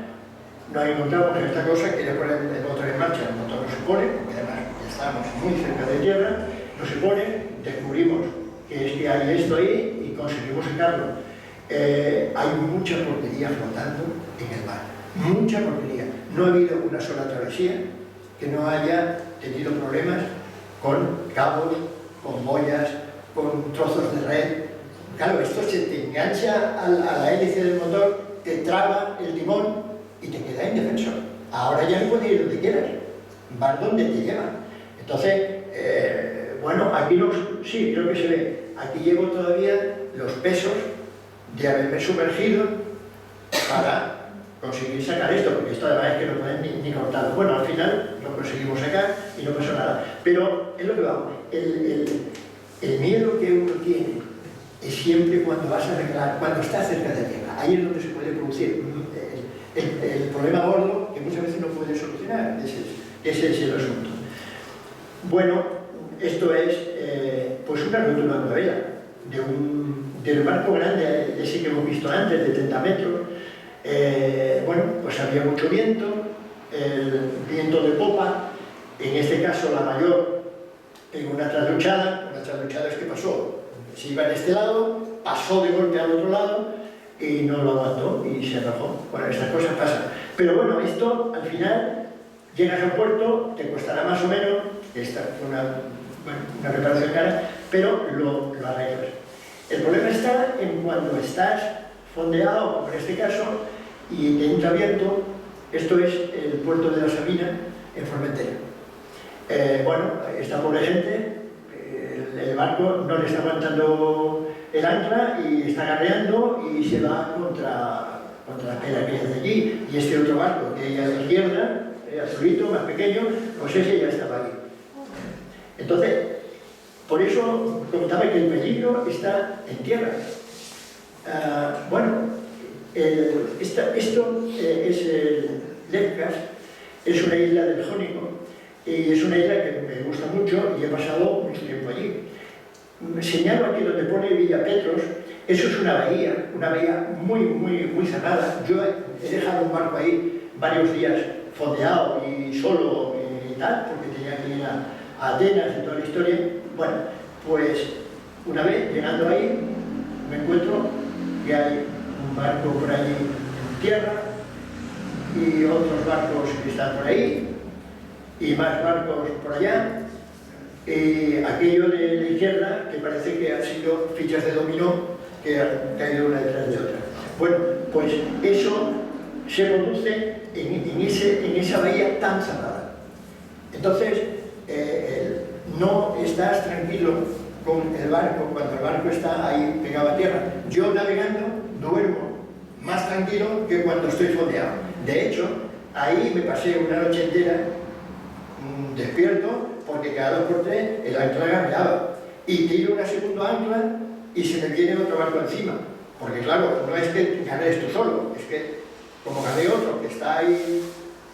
S2: nos encontramos en esta cosa, quería poner el motor en marcha, el motor no se pone, porque además ya estábamos muy cerca de tierra, no se pone, descubrimos que es que hay esto ahí y conseguimos sacarlo. Hay mucha porquería flotando en el mar, mucha porquería. No ha habido una sola travesía que no haya tenido problemas con cabos, con boyas, con trozos de red. Claro, esto se te engancha a la hélice del motor, te traba el timón y te queda indefenso. Ahora ya no puedes ir donde quieras, vas donde te llevan. Entonces, bueno, aquí sí, creo que se ve. Aquí llevo todavía los pesos de haberme sumergido para conseguir sacar esto, porque esto además es que no pueden ni cortarlo. Bueno, al final lo conseguimos sacar y no pasó nada. Pero es lo que vamos. El miedo que uno tiene es siempre cuando vas a arreglar, cuando estás cerca de tierra. Ahí es donde se puede producir el problema gordo que muchas veces no puedes solucionar. Ese es el asunto. Bueno, esto es pues una rotura de vela del barco grande, ese que hemos visto antes, de 30 metros. Bueno, pues había mucho viento, el viento de popa, en este caso la mayor en una trasluchada es que pasó, se iba en este lado, pasó de golpe al otro lado y no lo aguantó y se arrojó. Bueno, estas cosas pasan. Pero bueno, esto al final llegas al puerto, te costará más o menos, esta fue una reparación cara, pero lo arreglas. El problema está en cuando estás fondeado, como en este caso, y te entra viento. Esto es el puerto de la Sabina, en Formentera. Bueno, esta pobre gente, el barco no le está aguantando el ancla y está garreando y se va contra la pela que hay de allí. Y este otro barco, que hay a la izquierda, azulito, más pequeño, pues ese ya estaba ahí. Entonces, por eso comentaba que el peligro está en tierra. Bueno, esto es el Lefkas, es una isla del Jónico y es una isla que me gusta mucho y he pasado mucho tiempo allí. Señalo aquí donde pone Villa Petros, eso es una bahía muy cerrada. Yo he dejado un barco ahí varios días fondeado y solo y tal, porque tenía que ir a Atenas y toda la historia. Bueno, pues una vez llegando ahí me encuentro que hay un barco por allí en tierra y otros barcos que están por ahí y más barcos por allá. Aquello de la izquierda que parece que han sido fichas de dominó que han caído una detrás de otra. Bueno, pues eso se produce en esa bahía tan cerrada. Entonces, no estás tranquilo con el barco cuando el barco está ahí pegado a tierra. Yo navegando duermo más tranquilo que cuando estoy fondeado. De hecho, ahí me pasé una noche entera despierto porque cada 2 por 3 el ancla gambeaba. Y tiro una segunda ancla y se me viene otro barco encima. Porque claro, no es que ganes tú solo, es que como gané otro que está ahí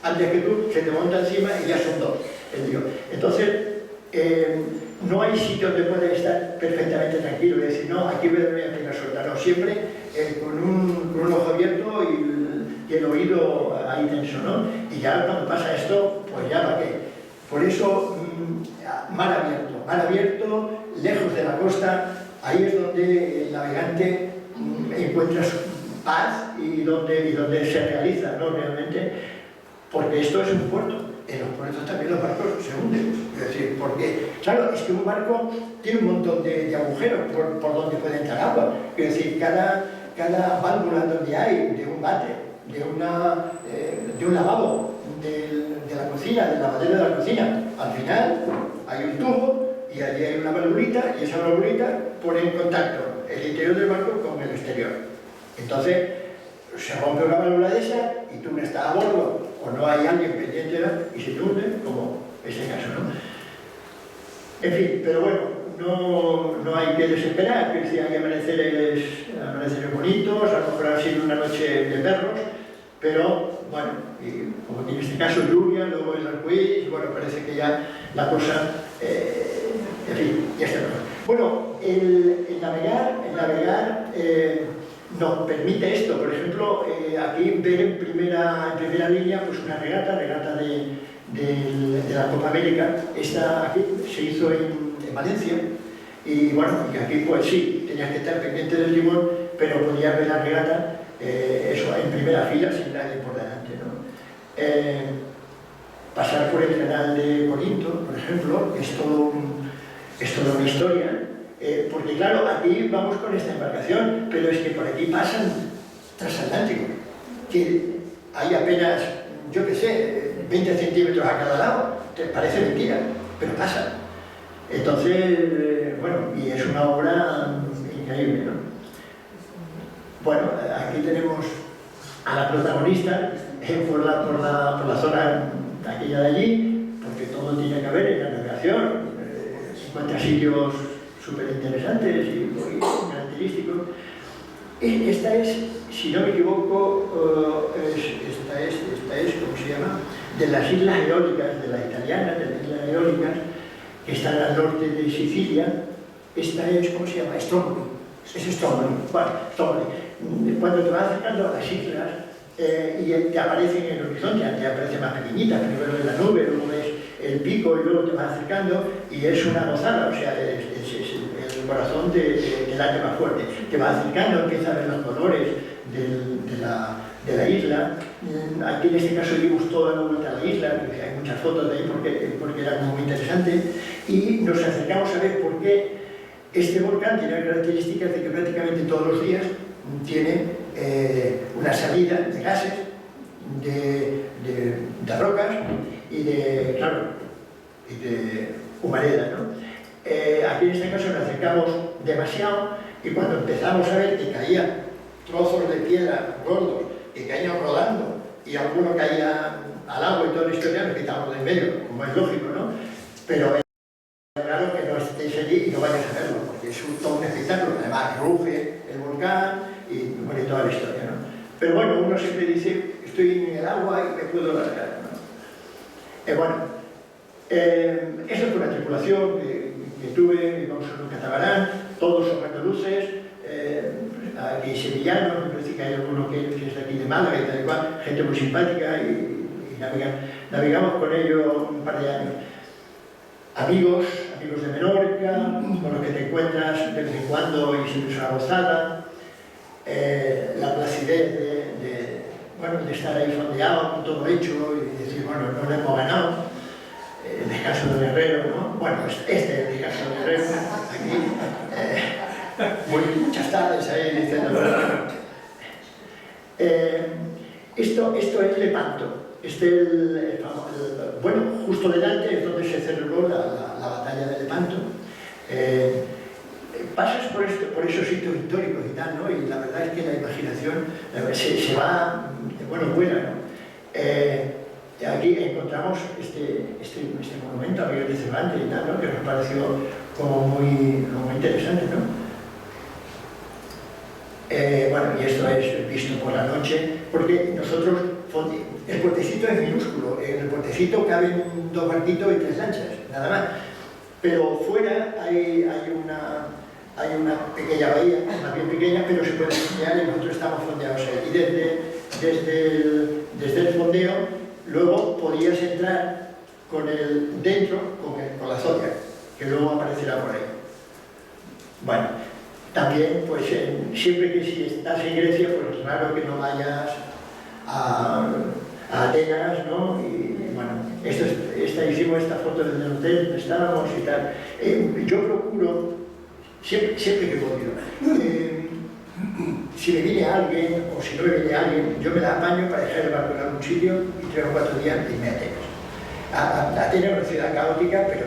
S2: antes que tú, se te monta encima y ya son 2 el lío. Entonces, no hay sitio donde puedes estar perfectamente tranquilo y decir, no, aquí me doy a pegar suelta. No, siempre con un ojo abierto y el oído ahí tenso, ¿no? Y ya cuando pasa esto, pues ya va qué. Por eso, mar abierto, lejos de la costa, ahí es donde el navegante encuentra su paz y donde se realiza, ¿no? Realmente, porque esto es un puerto. En los puertos también los barcos se hunden. Es decir, porque, claro, es que un barco tiene un montón de agujeros por donde puede entrar agua. Es decir, cada válvula donde hay de un bate, de un lavabo, de la cocina, del lavadero de la cocina, al final hay un tubo y allí hay una valvulita y esa valvulita pone en contacto el interior del barco con el exterior. Entonces, se rompe una válvula de esa y tú no estás a bordo o no hay alguien pendiente y se te hunde, como ese caso, ¿no? En fin, pero bueno, no hay que desesperar, que si hay amaneceres bonitos, a lo mejor ha sido una noche de perros, pero bueno, y como en este caso lluvia, luego el arcoíris, y bueno, parece que ya la cosa, en fin, ya está mejor. Bueno, el navegar nos permite esto, por ejemplo, aquí ver en primera línea pues una regata de la Copa América. Esta aquí se hizo en Valencia y bueno, y aquí pues sí, tenías que estar pendiente del timón, pero podías ver la regata eso, en primera fila sin nadie por delante, ¿no? Pasar por el canal de Corinto, por ejemplo, es toda una historia. Porque claro, aquí vamos con esta embarcación, pero es que por aquí pasan transatlánticos, que hay apenas, yo qué sé, 20 centímetros a cada lado, te parece mentira, pero pasa. Entonces, bueno, y es una obra increíble, ¿no? Bueno, aquí tenemos a la protagonista por la zona aquella de allí, porque todo tiene que ver en la navegación, 50 sitios súper interesantes y muy característicos. Esta es, si no me equivoco, esta es, ¿cómo se llama? De las Islas Eólicas, de las italianas, de las Islas Eólicas, que están al norte de Sicilia. Esta es, ¿cómo se llama? Stromboli. Es Stromboli. Bueno, Stromboli. Cuando te vas acercando a las islas y te aparecen en el horizonte, te aparecen más pequeñitas, primero ves la nube, luego ves el pico y luego te vas acercando y es una gozada, o sea, es el corazón del arte más fuerte. Te vas acercando, empiezas a ver los colores de la isla. Aquí en este caso vimos toda la vuelta a la isla, hay muchas fotos de ahí porque era muy interesante, y nos acercamos a ver por qué este volcán tiene características de que prácticamente todos los días tiene una salida de gases, de rocas y de humareda, ¿no? Aquí en este caso nos acercamos demasiado y cuando empezamos a ver que caían trozos de piedra gordos que caían rodando y alguno caía al agua y toda la historia, nos quitamos de en medio, como es lógico, ¿no? Pero es claro que no estéis allí y no vayáis a verlo, porque es todo un espectáculo. Además, ruge el volcán y bueno, toda la historia, ¿no? Pero bueno, uno siempre dice, estoy en el agua y me puedo largar, ¿no? Bueno, esa fue una tripulación que tuve, íbamos en un catamarán, todos son andaluces, aquí sevillanos, me parece que hay alguno que es de aquí de Málaga y tal y cual, gente muy simpática y navegamos con ellos un par de años. Amigos de Menorca, con los que te encuentras de vez en cuando y siempre es una gozada, la placidez de estar ahí fondeado con todo hecho y decir, bueno, no lo hemos ganado. El descanso del Guerrero, ¿no? Bueno, este es el descanso del Guerrero, aquí, muchas tardes ahí diciendo. Esto es Lepanto. Bueno, justo delante es donde se celebró la batalla de Lepanto. Pasas por esos sitios históricos y tal, ¿no? Y la verdad es que la imaginación se va, bueno, vuela, ¿no? aquí encontramos este monumento a Miguel de Cervantes y tal, ¿no? Que nos pareció como muy interesante, ¿no? Bueno, y esto es visto por la noche, porque nosotros, el puertecito es minúsculo, en el puertecito caben 2 barquitos y 3 lanchas, nada más. Pero fuera hay una pequeña bahía, más bien pequeña, pero se puede fondear y nosotros estamos fondeados ahí. Y desde el fondeo, luego podías entrar con la Zodiac, que luego aparecerá por ahí. Bueno. También, pues, siempre que si estás en Grecia, pues es raro que no vayas a Atenas, ¿no? Y bueno, hicimos esta foto desde el hotel donde estábamos y tal. Yo procuro, siempre que he podido, si me viene alguien o si no me viene alguien, yo me la apaño para dejar el barco en algún sitio y 3 o 4 días irme a Atenas. Atenas es una ciudad caótica, pero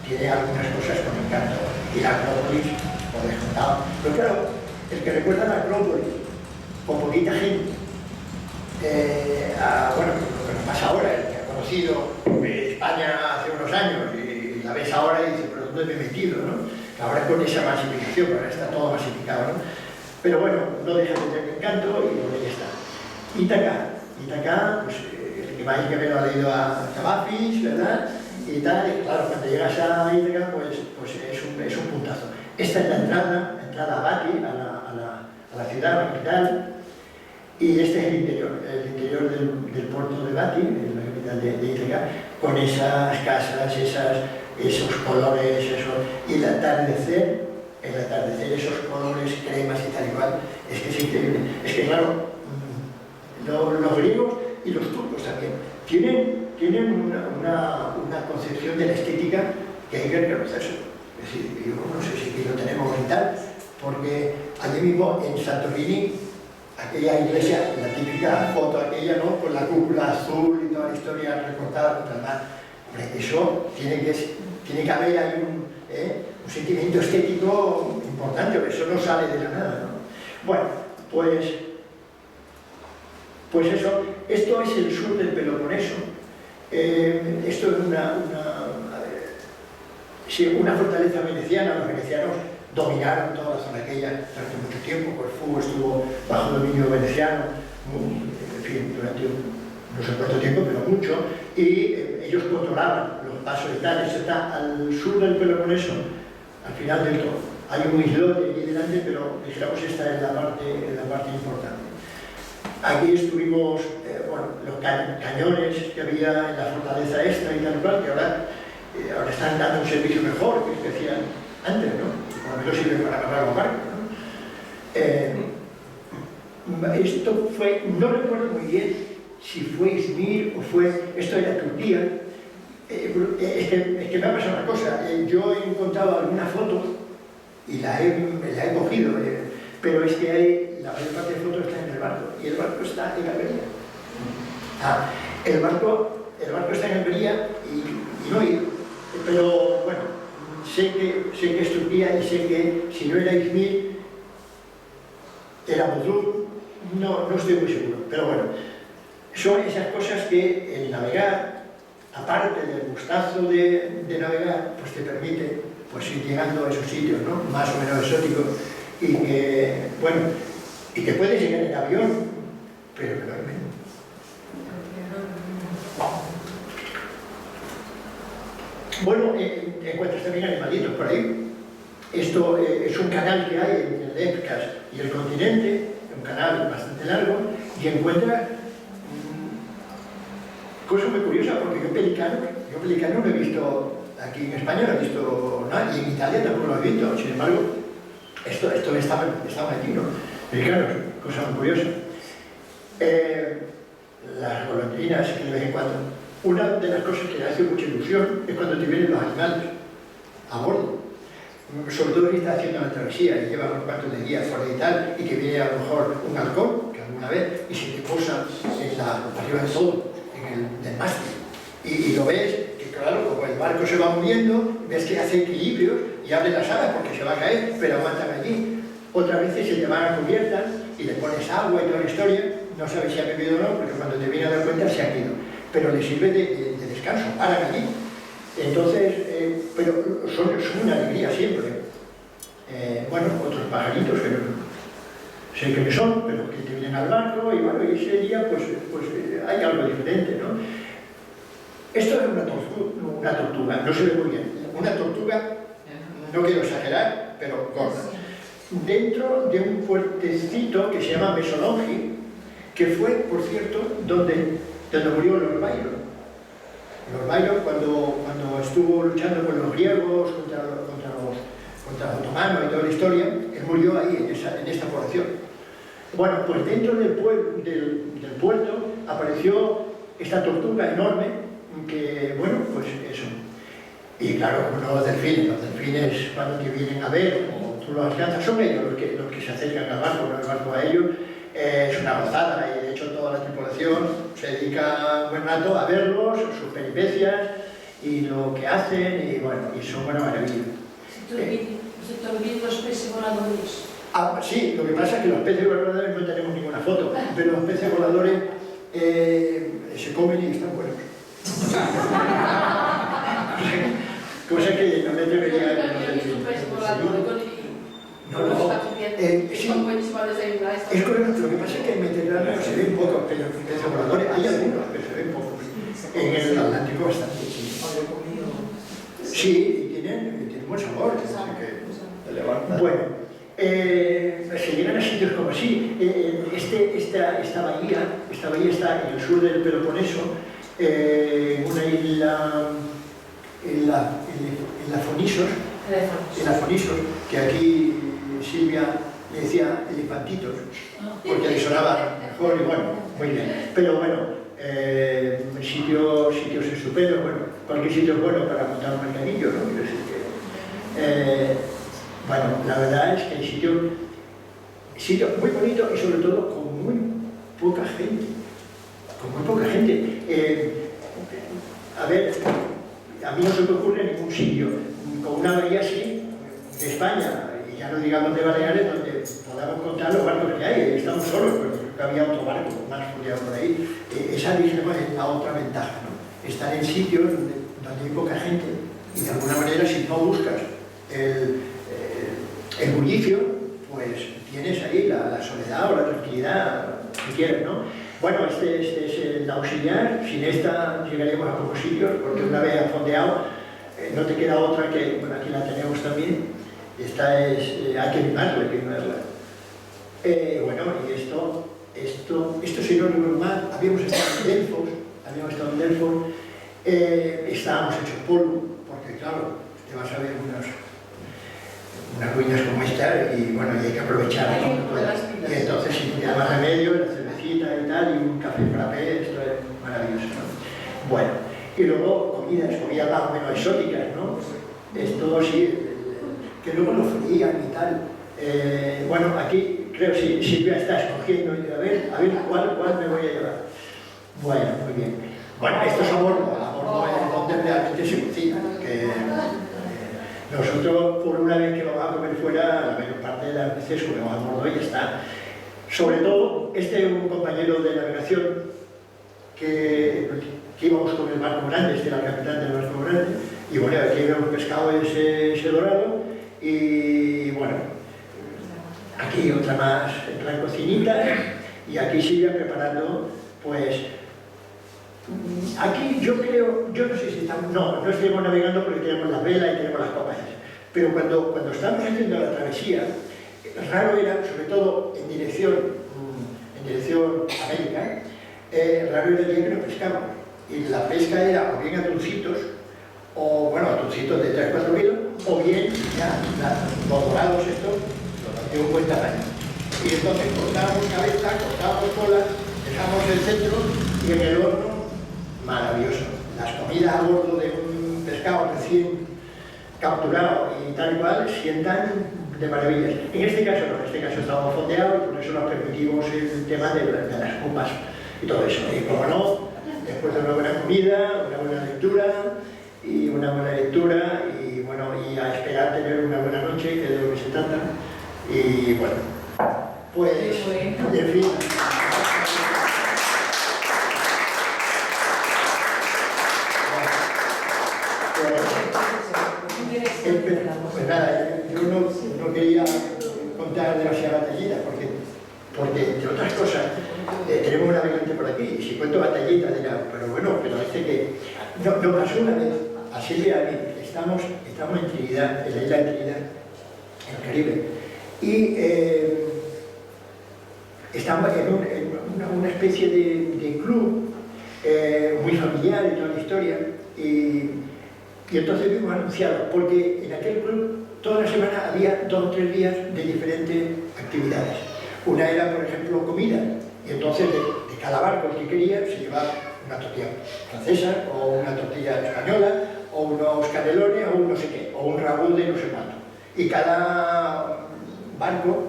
S2: tiene algunas cosas con encanto. Y la Acrópolis, pero claro, el que recuerda la Acrópolis con poquita gente, bueno, lo que nos pasa ahora, el que ha conocido España hace unos años y la ves ahora y dices, pero ¿dónde me he metido? ¿No? Ahora con esa masificación, ahora está todo masificado, ¿no? Pero bueno, no deja de tener encanto y bueno, ya está. Ítaca, pues el que más que me lo ha leído a Cavafis, ¿verdad? Y tal, y claro, cuando llegas a Ítaca, pues es un puntazo. Esta es la entrada a Bati, a la ciudad, a la capital, y este es el interior del puerto de Bati, en la capital de Ítaca, con esas casas, esos colores, y el atardecer, esos colores, cremas y tal y cual, es que es increíble. Es que claro, los griegos y los turcos también tienen una concepción de la estética que hay que reconocerse. Es decir, yo no sé si aquí lo tenemos y tal, porque allí mismo en Santorini, aquella iglesia, la típica foto aquella, ¿no? Con la cúpula azul y toda la historia recortada contra el mar. Hombre, eso tiene que haber ahí un sentimiento estético importante, eso no sale de la nada, ¿no? Bueno, pues eso, esto es el sur del Peloponeso. Esto es una fortaleza veneciana. Los venecianos dominaron toda la zona aquella durante mucho tiempo. Corfú estuvo bajo dominio veneciano, en fin, durante no sé cuánto tiempo, pero mucho, y ellos controlaban los pasos y tal. Esto está al sur del Peloponeso, al final del todo. Hay un islote allí delante, pero digamos esta es la parte importante. Aquí estuvimos, los cañones que había en la fortaleza esta y tal cual, que ahora están dando un servicio mejor que el que hacían antes, ¿no? Por lo menos sirve para agarrar los barcos, ¿no? Esto fue, no recuerdo muy bien si fue Izmir o esto era Turquía. Es que me ha pasado una cosa, yo he encontrado alguna foto y la he cogido, pero es que la mayor parte de fotos está en el barco y el barco está en Almería. El barco está en Almería y no he ido, pero bueno, sé que es Turquía y sé que si no era Izmir era Bodrum, no estoy muy seguro, pero bueno, son esas cosas que el navegar, aparte del gustazo de navegar, pues te permite pues ir llegando a esos sitios, ¿no? Más o menos exóticos y que puedes llegar en avión, pero que no. Bueno, encuentras también animalitos por ahí. Esto es un canal que hay entre el Efcas y el continente, un canal bastante largo, y encuentras cosa muy curiosa, porque yo pelicano no he visto aquí en España, no he visto nada, y en Italia tampoco lo he visto. Sin embargo, esto estaba aquí, ¿no? Pelicanos, cosa muy curiosa. Las golondrinas, que de vez en cuando. Una de las cosas que le hace mucha ilusión es cuando te vienen los animales a bordo. Sobre todo que está haciendo la travesía y lleva unos cuantos de días fuera y tal, y que viene a lo mejor un halcón, que alguna vez, y se te posa arriba del todo, del mástil. Y lo ves, que claro, como el barco se va moviendo, ves que hace equilibrios y abre las alas porque se va a caer, pero aguantan allí. Otras veces se llevan a cubiertas y le pones agua y toda la historia, no sabes si ha bebido o no, porque cuando te viene a dar cuenta se ha ido. pero les sirve de descanso, paran allí. Entonces, pero son una alegría siempre. Bueno, otros pajaritos que no sé quiénes son, pero que te vienen al barco, y bueno, y ese día pues hay algo diferente, ¿no? Esto es una tortuga, no se ve muy bien. Una tortuga, no quiero exagerar, pero gorda. Dentro de un puertecito que se llama Mesolongi, que fue, por cierto, donde murió Lord Byron. Lord Byron, cuando estuvo luchando con los griegos, contra los otomanos y toda la historia, él murió ahí, en esta población. Bueno, pues dentro del puerto apareció esta tortuga enorme, que, bueno, pues eso. Y claro, como los delfines cuando te vienen a ver, o tú los alcanzas, son ellos los que se acercan al barco, no el barco a ellos. Es una gozada, y de hecho toda la tripulación se dedica un buen rato a verlos, sus peripecias y lo que hacen, y bueno, y son una maravilla.
S3: ¿Se te olvidan los peces voladores?
S2: Sí, lo que pasa es que los peces voladores no tenemos ninguna foto, pero los peces voladores se comen y están buenos. Cosa que no me atrevería a
S3: decir.
S2: No, sí. Es correcto, lo que pasa es que en Mediterráneo se ven pocos peces voladores, hay algunos, pero se ven pocos. En el Atlántico bastante, sí. Sí, y tienen buen sabor. Bueno, se llegan a sitios como así. Esta bahía está en el sur del Peloponeso, una isla, en la Fonisos, que aquí Silvia le decía elefantitos, porque le sonaba mejor y bueno, muy bien. Pero bueno, sitios estupendos, bueno, cualquier sitio es bueno para montar un mercadillo, ¿no? Quiero decir que, bueno, la verdad es que hay sitios muy bonitos y sobre todo con muy poca gente. A ver, a mí no se me ocurre ningún sitio con una bahía así de España, y ya no digamos de Baleares, donde podamos contar los barcos que hay. Estamos solos, pero había otro barco más fundeado por ahí. Esa, digamos, es la otra ventaja, ¿no? Estar en sitios donde hay poca gente, y de alguna manera, si no buscas el bullicio, pues tienes ahí la soledad o la tranquilidad que quieres, ¿no? Bueno, este es el auxiliar. Sin esta llegaremos a pocos sitios, porque una vez fondeado no te queda otra que, bueno, aquí la tenemos también. Esta hay que mimarla, bueno, y esto es sinónimo normal. Habíamos estado en Delfos, estábamos hechos polvo, porque claro, te vas a ver unas ruinas como esta, y bueno, y hay que aprovechar, ¿no? Y entonces, si te da más remedio, la cervecita y tal, y un café frappé, esto es maravilloso, ¿no? Bueno, y luego comidas más o menos exóticas, ¿no? Esto sí, que luego lo frían y tal. Bueno, aquí creo que Silvia está escogiendo, y a ver cuál me voy a llevar. Bueno, muy bien. Bueno, esto es a bordo es donde realmente se cocina, que nosotros, por una vez que vamos a comer fuera, la mayor parte de las veces comemos a bordo y ya está. Sobre todo, es un compañero de navegación que íbamos con el barco grande, era el capitán del barco grande, y bueno, aquí habíamos pescado ese dorado, y bueno, aquí otra más en plan cocinita, y aquí sigue preparando, pues, aquí yo no sé si estamos, no estamos navegando porque tenemos las velas y tenemos las copas, pero cuando estábamos haciendo la travesía, raro era, sobre todo en dirección América, raro era el día que no pescamos, y la pesca era o bien atuncitos, o bueno, atuncitos de 3-4 kilos, o bien ya los dorados estos de un buen tamaño. Y entonces cortábamos cabeza, cortábamos cola, dejamos el centro, y en el horno, maravilloso. Las comidas a bordo de un pescado recién capturado y tal y cual sientan de maravillas. En este caso no, en este caso estábamos fondeados, y por eso nos permitimos el tema de las copas y todo eso. Y como no, después de una buena comida, una buena lectura, y bueno, y a esperar tener una buena noche, que es de lo que se trata. Y bueno, pues, en fin. Pues nada, yo no quería contar demasiada batallita, porque entre otras cosas, tenemos un navegante por aquí, y si cuento batallita dirá, pero bueno, pero este que... No pasó una vez, a Silvia y a mí, estamos en Trinidad, en la isla de Trinidad, en el Caribe, y estamos en una especie de club muy familiar y toda la historia, y entonces vimos anunciado, porque en aquel club toda la semana había 2 o 3 días de diferentes actividades. Una era, por ejemplo, comida, y entonces de cada barco que quería se llevaba una tortilla francesa, o una tortilla española, o unos canelones, o un no sé qué, o un ragú de no sé cuánto. Y cada barco,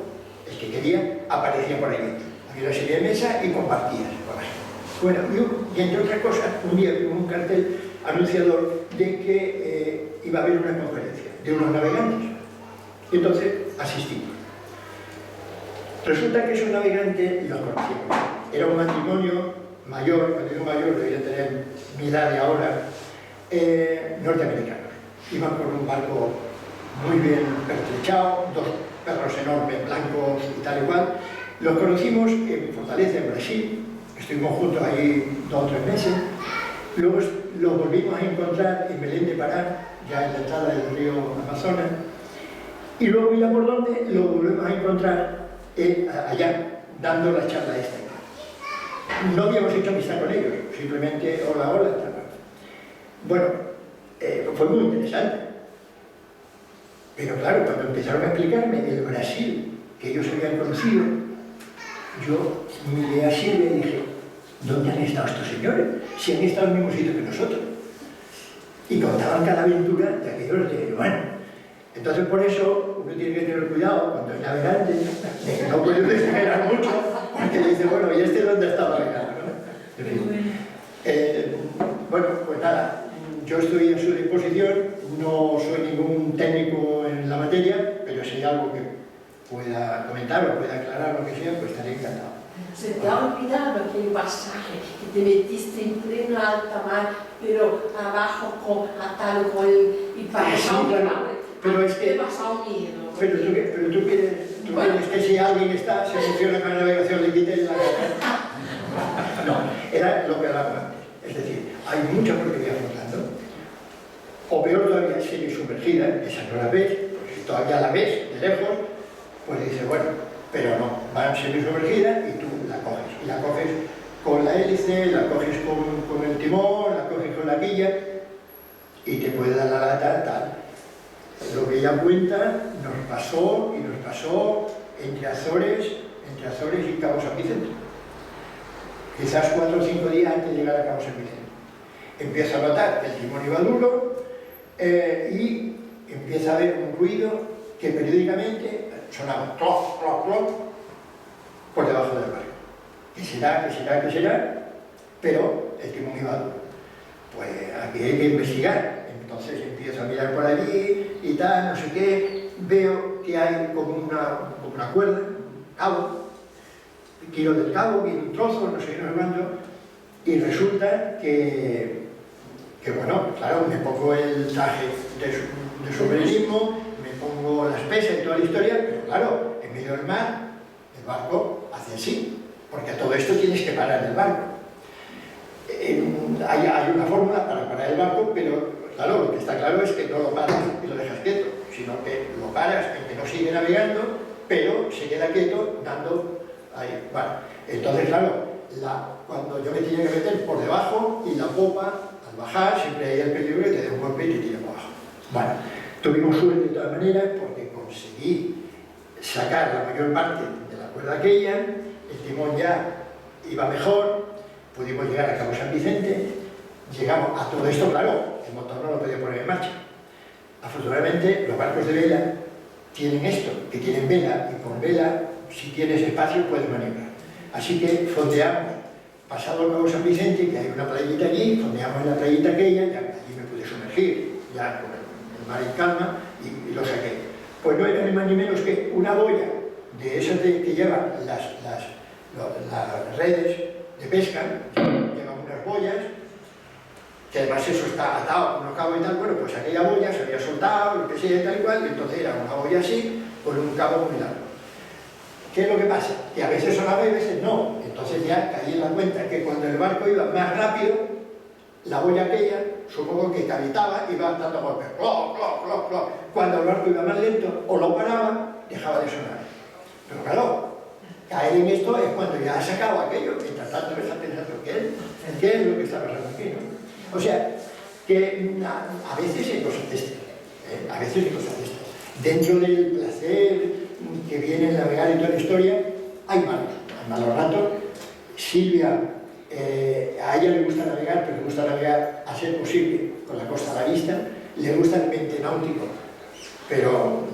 S2: el que quería, aparecía por ahí. Había una serie de mesas y compartías, por ejemplo. Bueno, y entre otras cosas, un día vimos un cartel anunciador de que iba a haber una conferencia de unos navegantes. Y entonces asistimos. Resulta que esos navegantes los conocimos. Era un matrimonio mayor, cuando digo mayor, debería tener mi edad de ahora, norteamericanos. Iban con un barco muy bien pertrechado, 2 perros enormes, blancos y tal y cual. Los conocimos en Fortaleza, en Brasil. Estuvimos juntos ahí 2 o 3 meses. Luego los volvimos a encontrar en Belén de Pará, ya en la entrada del río Amazonas. Y luego, mira por dónde, lo volvemos a encontrar allá, dando la charla esta. No habíamos hecho amistad con ellos, simplemente hola, hola. Bueno, fue muy interesante. Pero claro, cuando empezaron a explicarme el Brasil que ellos habían conocido, yo miré a Silvia y dije, ¿dónde han estado estos señores? Si han estado en el mismo sitio que nosotros. Y contaban cada aventura de aquellos de, bueno. Entonces por eso uno tiene que tener cuidado cuando es navegante, de que no puede exagerar mucho, porque dice, bueno, ¿y este dónde está navegando? ¿No? En fin. Bueno, pues nada, yo estoy a su disposición, no soy ningún técnico en la materia, pero si hay algo que pueda comentar o pueda aclarar lo que sea, pues estaré encantado.
S3: Se te ha olvidado aquel pasaje que te metiste en plena alta mar, pero abajo a tal gol y pasó
S2: pero es que...
S3: miedo.
S2: Pero tú quieres que si alguien está, se emociona con la navegación, le quiten la cara. No, era lo que hablaba antes. Es decir, hay mucha porquería flotando. O peor todavía, semi-sumergida, esa no la ves, porque si todavía la ves de lejos, pues dices, bueno, pero no, van semi-sumergida y tú la coges. Y la coges con la hélice, la coges con el timón, la coges con la quilla y te puede dar la lata tal. Lo que ella cuenta nos pasó entre Azores y Cabo San Vicente. Quizás 4 o 5 días antes de llegar a Cabo San Vicente. Empieza a notar que el timón iba duro y empieza a haber un ruido que periódicamente sonaba cloc, cloc, cloc por debajo del barco. ¿Qué será? Pero el timón iba duro. Pues aquí hay que investigar. Entonces empiezo a mirar por allí y tal, no sé qué, veo que hay como una cuerda, un cabo, tiro del cabo, viene un trozo, no sé qué, no sé cuánto, y resulta que bueno, claro, me pongo el traje de submarinismo, me pongo las pesas y toda la historia, pero claro, en medio del mar, el barco hace así, porque a todo esto tienes que parar el barco. Hay una fórmula para parar el barco, pero claro, lo que está claro es que no lo paras y lo dejas quieto, sino que lo paras en que no sigue navegando, pero se queda quieto dando ahí. Bueno, entonces claro, cuando yo me tenía que meter por debajo y la popa, al bajar, siempre hay el peligro que te dé un golpe y te tira por abajo. Bueno, tuvimos suerte de todas maneras porque conseguí sacar la mayor parte de la cuerda aquella, el timón ya iba mejor, pudimos llegar a Cabo San Vicente, llegamos a todo esto, claro, el motor no lo podía poner en marcha. Afortunadamente, los barcos de vela tienen esto, que tienen vela, y con vela, si tienes espacio, puedes maniobrar. Así que fondeamos, pasado el Cabo San Vicente, que hay una playita allí, fondeamos en la playita aquella, ya allí me pude sumergir, ya con el mar en calma, y lo saqué. Pues no era ni más ni menos que una boya de esas que llevan las redes de pesca, llevan unas boyas, que además eso está atado con unos cabos y tal, bueno, pues aquella boya se había soltado, lo que sea, tal y cual, y entonces era una boya así, con un cabo muy largo. ¿Qué es lo que pasa? Que a veces sonaba y a veces no. Entonces ya caí en la cuenta que cuando el barco iba más rápido, la boya aquella, supongo que cavitaba, iba dando golpes, cloc, cloc, cloc, cloc. Cuando el barco iba más lento, o lo paraba, dejaba de sonar. Pero claro, caer en esto es cuando ya ha sacado aquello, mientras tanto está pensando, ¿qué es lo que está pasando aquí, no? O sea, que a veces hay cosas de estas, a veces hay cosas de estas. Dentro del placer que viene en navegar y toda la historia, hay malos ratos. Silvia, a ella le gusta navegar, pero le gusta navegar a ser posible con la costa a la vista, le gusta el mente náutico, pero,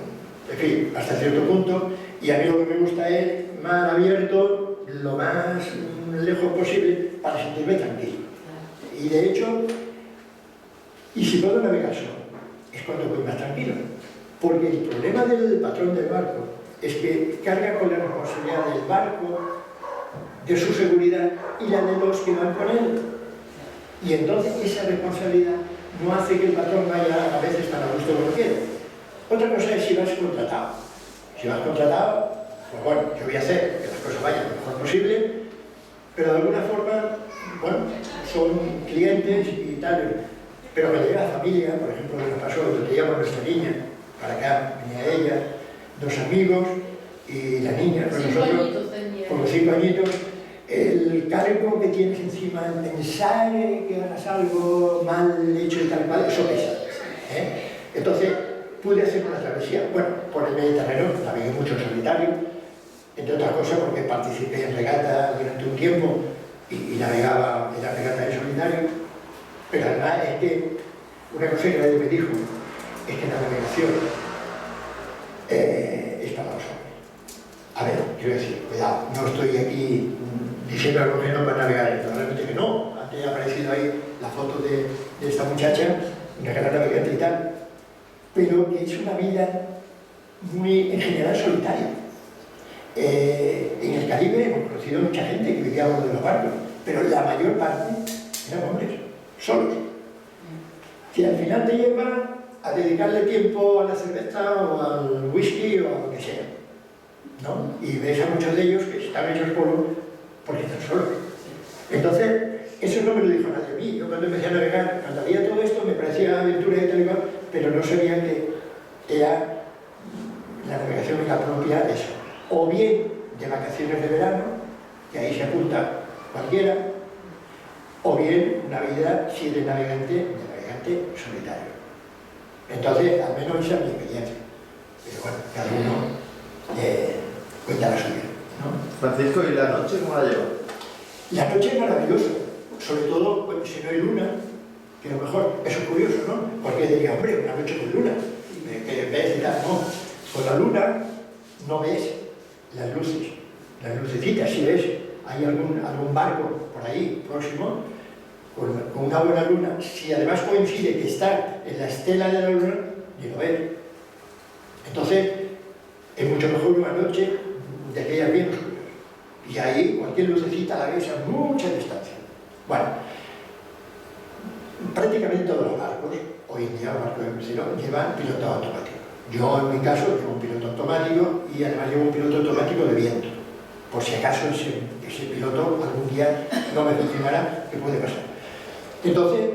S2: en fin, hasta cierto punto, y a mí lo que me gusta es mar abierto, lo más lejos posible, para sentirme tranquilo. Y de hecho, y si puedo navegar solo, es cuando voy más tranquilo. Porque el problema del patrón del barco es que carga con la responsabilidad del barco, de su seguridad y la de los que van con él. Y entonces esa responsabilidad no hace que el patrón vaya a veces tan a gusto como quiere. Otra cosa es si vas contratado. Si vas contratado, pues bueno, yo voy a hacer que las cosas vayan lo mejor posible, pero de alguna forma, bueno, son clientes y tal. Pero cuando llega la familia, por ejemplo, lo que pasó, que traíamos nuestra niña para acá, venía ella, 2 amigos y la niña con nosotros, con los 5 añitos, el cargo que tienes encima, el pensar que hagas algo mal hecho y tal cual, eso pesa. Entonces, pude hacer una travesía, bueno, por el Mediterráneo, navegué mucho en solitario, entre otras cosas porque participé en regata durante un tiempo y navegaba en la regata en solitario. Pero además es que una cosa que nadie me dijo es que la navegación es para los hombres. A ver, quiero decir, cuidado, no estoy aquí diciendo algo que no para navegar, realmente que no. Antes ha aparecido ahí la foto de esta muchacha, una gran navegante y tal, pero que es una vida muy, en general, solitaria. En el Caribe hemos conocido mucha gente que vivía a bordo de los barcos, pero la mayor parte eran hombres. Solos. Si al final te lleva a dedicarle tiempo a la cerveza o al whisky o a lo que sea, ¿no? Y ves a muchos de ellos que están hechos polvo porque están solos. Entonces, eso no me lo dijo nadie a mí. Yo cuando empecé a navegar, cuando había todo esto, me parecía aventura y tal y cual, pero no sabía que era la navegación era propia de eso. O bien de vacaciones de verano, que ahí se apunta cualquiera, o bien una vida, si eres navegante solitario. Entonces, al menos esa es mi experiencia. Pero bueno, cada uno cuenta la suya, ¿no?
S4: Francisco, ¿y la noche cómo la llevas?
S2: La noche es maravillosa, sobre todo bueno, si no hay luna, que a lo mejor eso es curioso, ¿no? Porque diría, hombre, una noche con luna, que ves y tal, no. Con la luna no ves las luces, las lucecitas, si ves, hay algún barco por ahí próximo, con una buena luna, si además coincide que está en la estela de la luna, ni lo ves. Entonces, es mucho mejor una noche de aquellas bien oscuras. Y ahí cualquier lucecita la ves a mucha distancia. Bueno, prácticamente todos los barcos, hoy en día los barcos de crucero, llevan piloto automático. Yo en mi caso llevo un piloto automático y además llevo un piloto automático de viento. Por si acaso ese piloto algún día no me funcionará, ¿qué puede pasar? Entonces,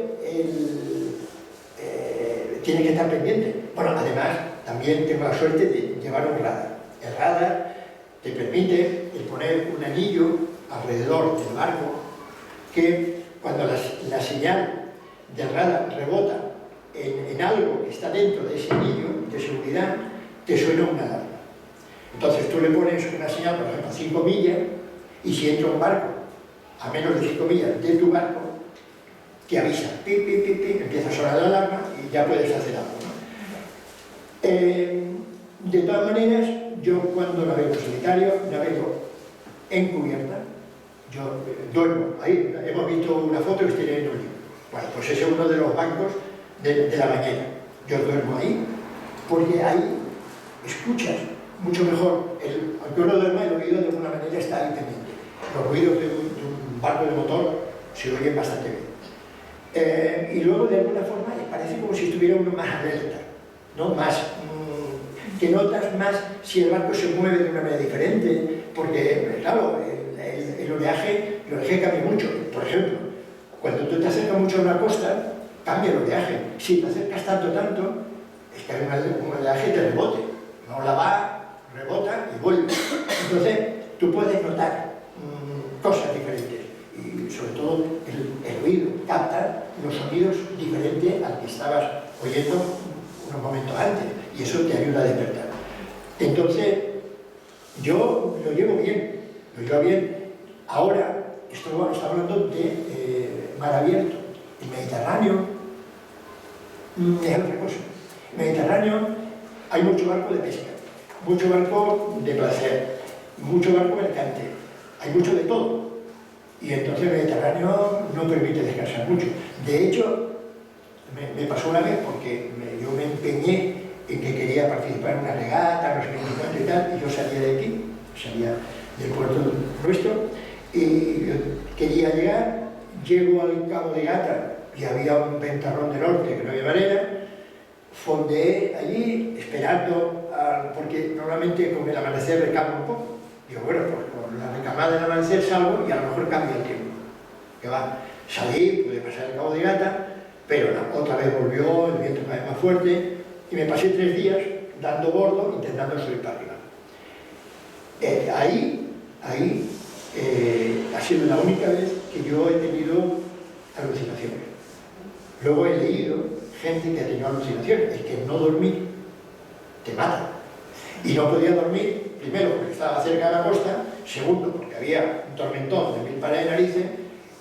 S2: tiene que estar pendiente. Bueno, además, también tengo la suerte de llevar un radar. El radar te permite poner un anillo alrededor del barco que cuando la señal del radar rebota en algo que está dentro de ese anillo de seguridad, te suena una alarma. Entonces tú le pones una señal, por ejemplo, a 5 millas, y si entra un barco a menos de 5 millas de tu barco, te avisa, pi, pi, pi, pi, empieza a sonar la alarma y ya puedes hacer algo, ¿no? De todas maneras, yo cuando navego solitario, navego en cubierta. Yo duermo ahí, hemos visto una foto que estoy leyendo un libro. Bueno, pues ese es uno de los bancos de la bañera. Yo duermo ahí porque ahí escuchas mucho mejor, aunque uno duerma, el oído de alguna manera está ahí pendiente. Los ruidos de un barco de motor se oyen bastante bien. Y luego, de alguna forma, parece como si estuviera uno más alerta, ¿no? Más, que notas más si el barco se mueve de una manera diferente, porque, claro, el oleaje cambia mucho. Por ejemplo, cuando tú te acercas mucho a una costa, cambia el oleaje. Si te acercas tanto, es que hay un oleaje te rebote. No la va, rebota y vuelve. Entonces, tú puedes notar cosas diferentes. Y sobre todo, el oído capta los sonidos diferentes al que estabas oyendo unos momentos antes. Y eso te ayuda a despertar. Entonces, yo lo llevo bien. Ahora, estamos hablando de mar abierto. El Mediterráneo es otra cosa. En el Mediterráneo hay mucho barco de pesca, mucho barco de placer, mucho barco mercante, hay mucho de todo. Y entonces el Mediterráneo no permite descansar mucho. De hecho, me pasó una vez porque yo me empeñé en que quería participar en una regata, no sé qué y tal, y yo salía de aquí, salía del puerto nuestro, y yo quería llegar, llego al Cabo de Gata y había un ventarrón de norte que no había manera, fondeé allí esperando, porque normalmente con el amanecer recambia un poco. Digo, bueno, pues con la recamada del amanecer salgo y a lo mejor cambia el tiempo. Que va, salí, pude pasar el Cabo de Gata, pero otra vez volvió, el viento cada vez más fuerte, y me pasé 3 días dando bordo, intentando subir para arriba. Ahí ha sido la única vez que yo he tenido alucinaciones. Luego he leído gente que ha tenido alucinaciones. Es que no dormir te mata. Y no podía dormir, primero porque estaba cerca de la costa, segundo porque había un tormentón de 1000 pares de narices,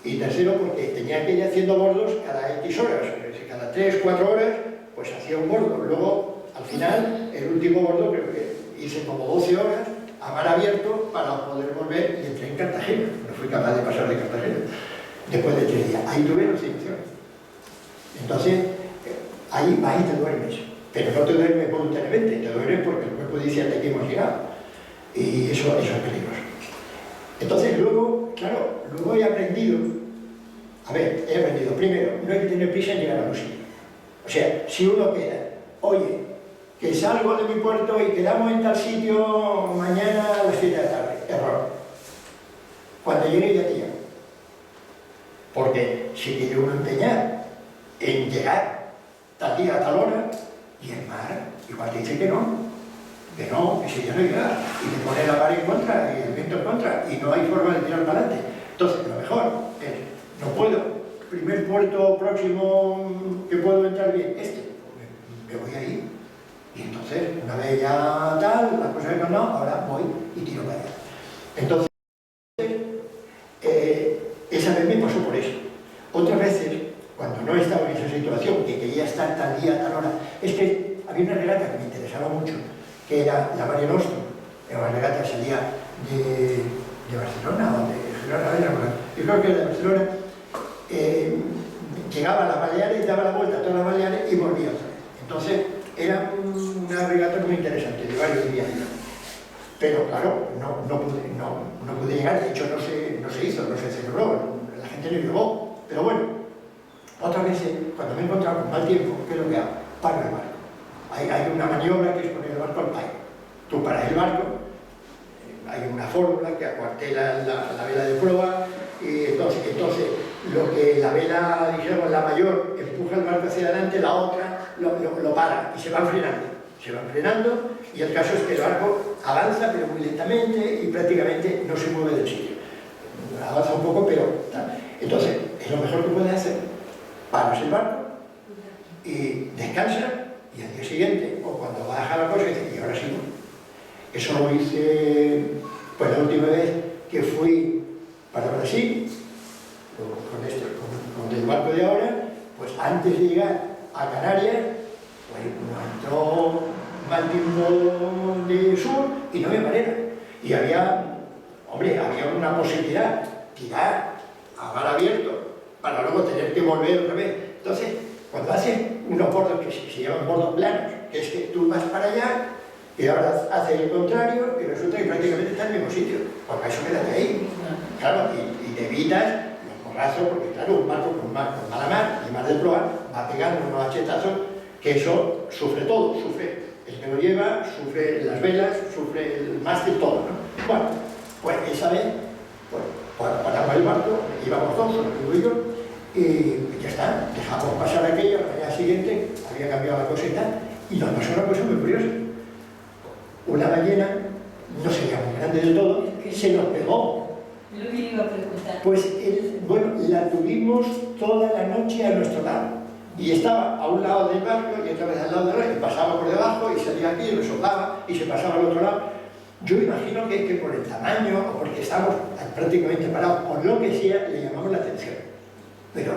S2: y tercero porque tenía que ir haciendo bordos cada X horas. Cada 3, 4 horas, pues hacía un bordo. Luego, al final, el último bordo creo que hice como 12 horas a mar abierto para poder volver, y entré en Cartagena. No fui capaz de pasar de Cartagena después de 3 días. Ahí tuve alucinaciones. Entonces, ahí vas y te duermes. Pero no te duermes voluntariamente, te duermes porque el cuerpo dice hasta aquí hemos llegado. Y eso es peligroso. Entonces, luego, claro, luego he aprendido, primero, no hay que tener prisa en llegar a un sitio. O sea, si uno queda, oye, que salgo de mi puerto y quedamos en tal sitio mañana a las 7 de la tarde, error. Cuando llegue ya te llamo. Porque si quiere uno empeñar en llegar tal día a tal hora, y el mar igual te dice que si ya no llega, y te pone la pared en contra y el viento en contra, y no hay forma de tirar para adelante. Entonces, lo mejor es, no puedo, primer puerto próximo que puedo entrar bien, me voy ahí. Y entonces, una vez ya tal, las cosas no, ahora voy y tiro para allá. Entonces, esa vez me pasó por eso. Otras veces, cuando no estaba en esa situación, que quería estar tal día, tal hora, es que había una regata que me interesaba mucho, que era la Mare Nostrum. Era una regata que salía de Barcelona o de Girona, yo creo que era de Barcelona, llegaba a las Baleares, daba la vuelta a todas las Baleares y volvía otra vez. Entonces, era una regata muy interesante, de varios días. Pero claro, no pude llegar, de hecho no se hizo, no se celebró, la gente no llegó. Pero bueno, otras veces, cuando me he encontrado con mal tiempo, ¿qué es lo que hago? Paro el barco. Hay una maniobra que es poner el barco al pairo. Tú paras el barco, hay una fórmula que acuartela la vela de proa, y entonces lo que la vela, digamos, la mayor, empuja el barco hacia adelante, la otra lo para y se van frenando, y el caso es que el barco avanza pero muy lentamente y prácticamente no se mueve del sitio. Avanza un poco, pero tal. Entonces, es lo mejor que puedes hacer. Paras el barco y descansas, y al día siguiente, o cuando baja la cosa, dices, y ahora sigo. Eso lo hice, pues la última vez que fui para Brasil, con el barco de ahora, pues antes de llegar a Canarias, pues entró mal tiempo de sur y no había manera. Y había una posibilidad, tirar a mar abierto, para luego tener que volver otra vez. Entonces, cuando haces unos bordos que se llaman bordos planos, que es que tú vas para allá y ahora haces el contrario y resulta que prácticamente está en el mismo sitio, porque eso quédate ahí. Claro, y te evitas los porrazo, porque claro, un barco con mala mar y mar de proa va pegando unos hachetazos que eso sufre todo, sufre el que lo lleva, sufre las velas, sufre el mástil, todo, ¿no? Bueno, pues esa vez, pues paramos el barco, íbamos dos, solo que yo, y ya está, dejamos pasar aquello, la mañana siguiente había cambiado la cosa y tal, y nos pasó una cosa muy curiosa. Una ballena, no sería muy grande del todo, se nos pegó.
S3: Yo lo que iba a preguntar.
S2: Pues, bueno, la tuvimos toda la noche a nuestro lado. Y estaba a un lado del barco y otra vez al lado del otro, y pasaba por debajo y salía aquí y resoplaba y se pasaba al otro lado. Yo imagino que por el tamaño o porque estamos prácticamente parados o lo que sea, le llamamos la atención. Pero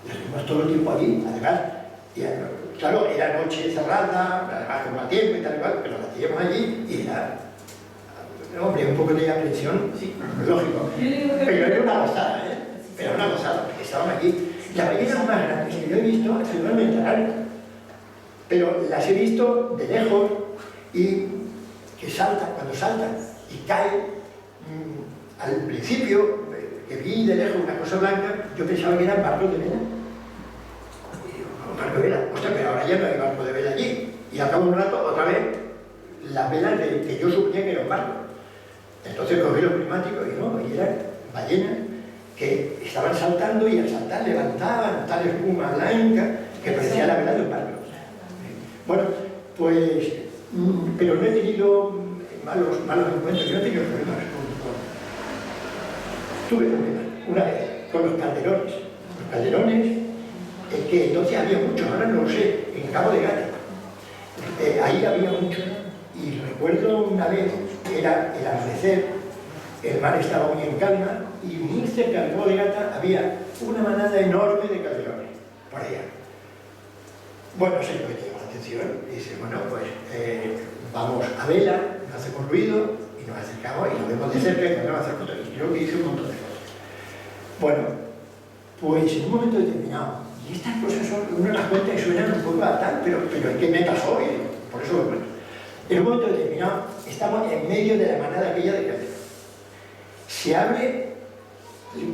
S2: estuvimos todo el tiempo allí, además, y, claro, era noche cerrada, además con mal tiempo y tal igual, pero la teníamos allí y era, hombre, un poco de aprensión, sí, lógico. Pero era una gozada, ¿eh? Era una gozada, porque estaban aquí. Las ballenas más grandes que yo he visto, actualmente largas, pero las he visto de lejos y que saltan, cuando saltan y caen, al principio, que vi de lejos una cosa blanca, yo pensaba que eran barcos de vela. Un barco de vela, ostras, pero ahora ya no hay barco de vela allí. Y al cabo de un rato, otra vez, las velas que yo suponía que era un barco. Entonces cogí los prismáticos y no, y eran ballenas que estaban saltando y al saltar levantaban tal espuma blanca que parecía la vela de un barco. Bueno, pues, pero no he tenido malos encuentros, yo no he tenido problemas tuve problemas una vez con los calderones. Los calderones, que entonces había muchos, ahora no lo sé, en Cabo de Gata. Ahí había muchos. Y recuerdo una vez, era el amanecer, el mar estaba muy en calma y muy cerca del Cabo de Gata había una manada enorme de calderones, por allá. Bueno, no sé lo que te llamó la atención. Y dice, bueno, pues vamos a vela, no hacemos ruido y nos acercamos y nos vemos de cerca y nos hacer fotos. Y creo que hice un montón de fotos. Bueno, pues en un momento determinado, y estas cosas son, uno las cuenta y suenan un poco a tal, pero es que me pasó y por eso lo cuento. En un momento determinado, estamos en medio de la manada aquella de calderones. Se abre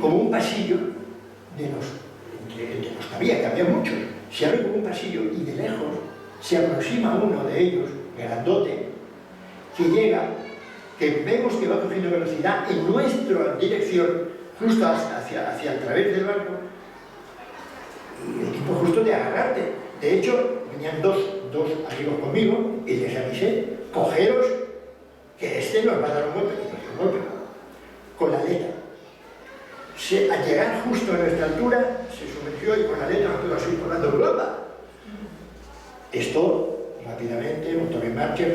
S2: como un pasillo de los que había muchos, se abre como un pasillo y de lejos se aproxima uno de ellos, grandote, que llega, que vemos que va cogiendo velocidad en nuestra dirección, justo hacia el través del barco, y el tipo justo de agarrarte. De hecho, venían dos amigos conmigo y les avisé, cogeros, que este nos va a dar un golpe, y nos dio un golpe, con la aleta. Al llegar justo a nuestra altura, se sumergió y con la aleta nos quedó así volando ¡Europa! Esto, rápidamente, motor en marcha, y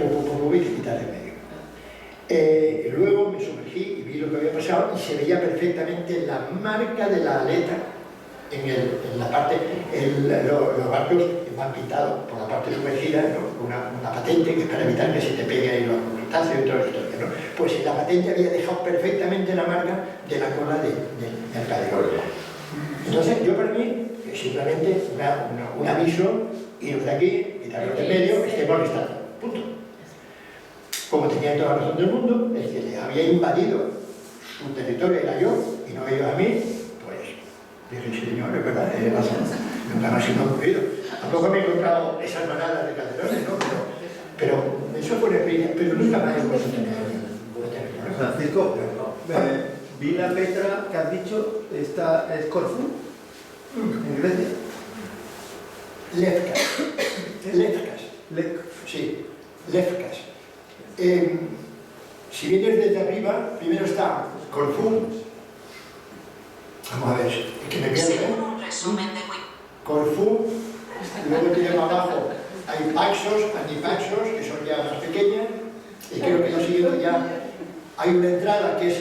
S2: te quitas de medio. Luego me sumergí y vi lo que había pasado y se veía perfectamente la marca de la aleta en la parte, los barcos van pintados por la parte sumergida, ¿no? una patente que es para evitar que se te pegue ahí los crustáceos y toda la historia, ¿no? Pues en la patente había dejado perfectamente la marca de la cola del calderón. Entonces yo para mí, simplemente un aviso, iros de aquí, quitaros de medio, esté molestando, punto. Como tenía toda la razón del mundo, el que le había invadido su territorio era yo y no ellos a mí, pues dije, sí señor, es verdad, es razón, nunca más se me ha ocurrido. Tampoco me he encontrado esas manadas de calderones, ¿no? Pero eso fue una experiencia, pero nunca más he vuelto a tener.
S4: Francisco, vi la letra que has dicho, esta es Corfú, en Grecia.
S2: Lefkas. Sí, Lefkas. Si vienes desde arriba, primero está Corfú. Vamos a ver, es que me pierdo, Corfú, luego tiene abajo, hay Paxos, Antipaxos, que son ya más pequeñas, y creo que lo siguiente ya hay una entrada que es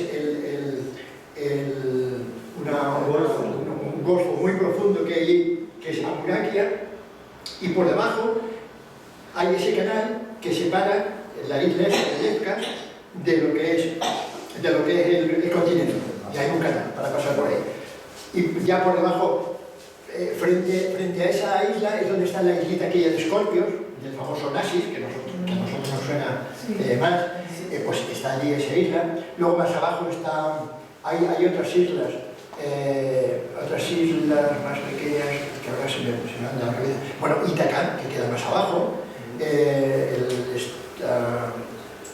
S2: un golfo muy profundo que hay allí, que es Amuraquia, y por debajo hay ese canal que separa la isla de Lefkas de lo que es el continente. Y hay un canal para pasar por ahí. Y ya por debajo, frente a esa isla, es donde está la islita aquella de Escorpios, del famoso Nasis, que a nosotros nos suena más, pues está allí esa isla. Luego más abajo hay otras islas, otras islas más pequeñas, que ahora se me han dado la cabeza. Bueno, Ítaca, que queda más abajo.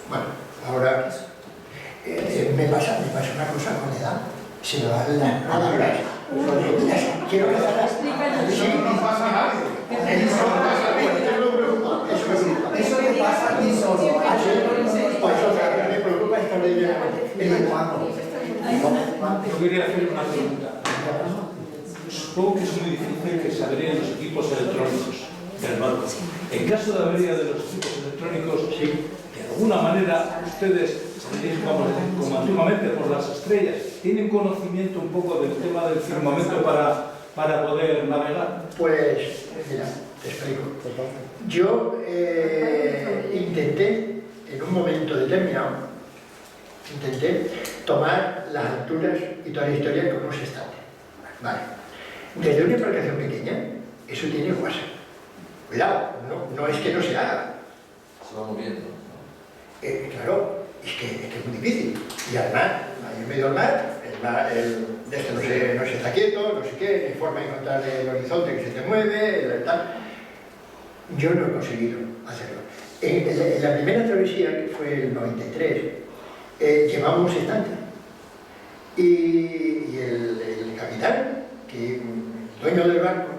S2: Bueno, ahora me pasa una cosa con la edad. Se me van las palabras. Quiero que hagas.
S5: Eso te pasa a ti solo.
S2: Me preocupa extraordinariamente.
S6: Yo quería hacer una pregunta. Supongo que es muy difícil que se averíen los equipos electrónicos del banco. En caso de avería de los equipos electrónicos, de alguna manera ustedes, como antiguamente por las estrellas, ¿tienen conocimiento un poco del tema del firmamento para poder navegar?
S2: Pues, mira, te explico. Yo intenté, en un momento determinado, tomar las alturas y toda la historia como se está. Vale. Desde una embarcación pequeña, eso tiene WhatsApp. Cuidado, no es que no se haga.
S1: Se va moviendo.
S2: Claro, es que es muy difícil. Y además, ahí en medio del mar, de este no se está quieto, no sé qué, hay forma de encontrar el horizonte que se te mueve, tal. Yo no he conseguido hacerlo. En la primera travesía, que fue el 93, llevamos estándar. Y el capitán, el dueño del barco,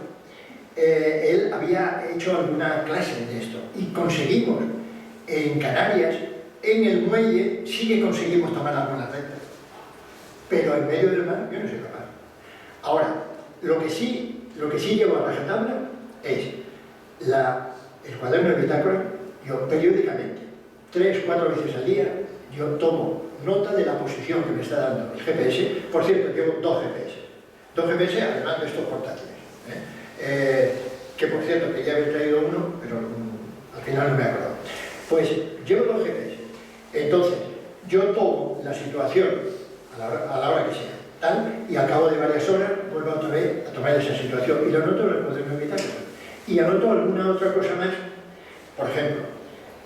S2: él había hecho alguna clase de esto. Y conseguimos, en Canarias, en el muelle, sí que conseguimos tomar alguna recta. Pero en medio del mar, yo no soy capaz. Ahora, lo que sí llevo a rajatabla es el cuaderno de bitácora. Yo periódicamente, 3-4 veces al día, yo tomo nota de la posición que me está dando el GPS. Por cierto, llevo 2 GPS. 2 GPS, además de estos portátiles. Que por cierto, quería haber traído uno, pero al final no me he acordado. Pues llevo 2 GPS. Entonces, yo tomo la situación a la hora que sea, tal, y al cabo de varias horas vuelvo otra vez a tomar esa situación y lo anoto en el cuaderno de bitácora. Y anoto alguna otra cosa más. Por ejemplo,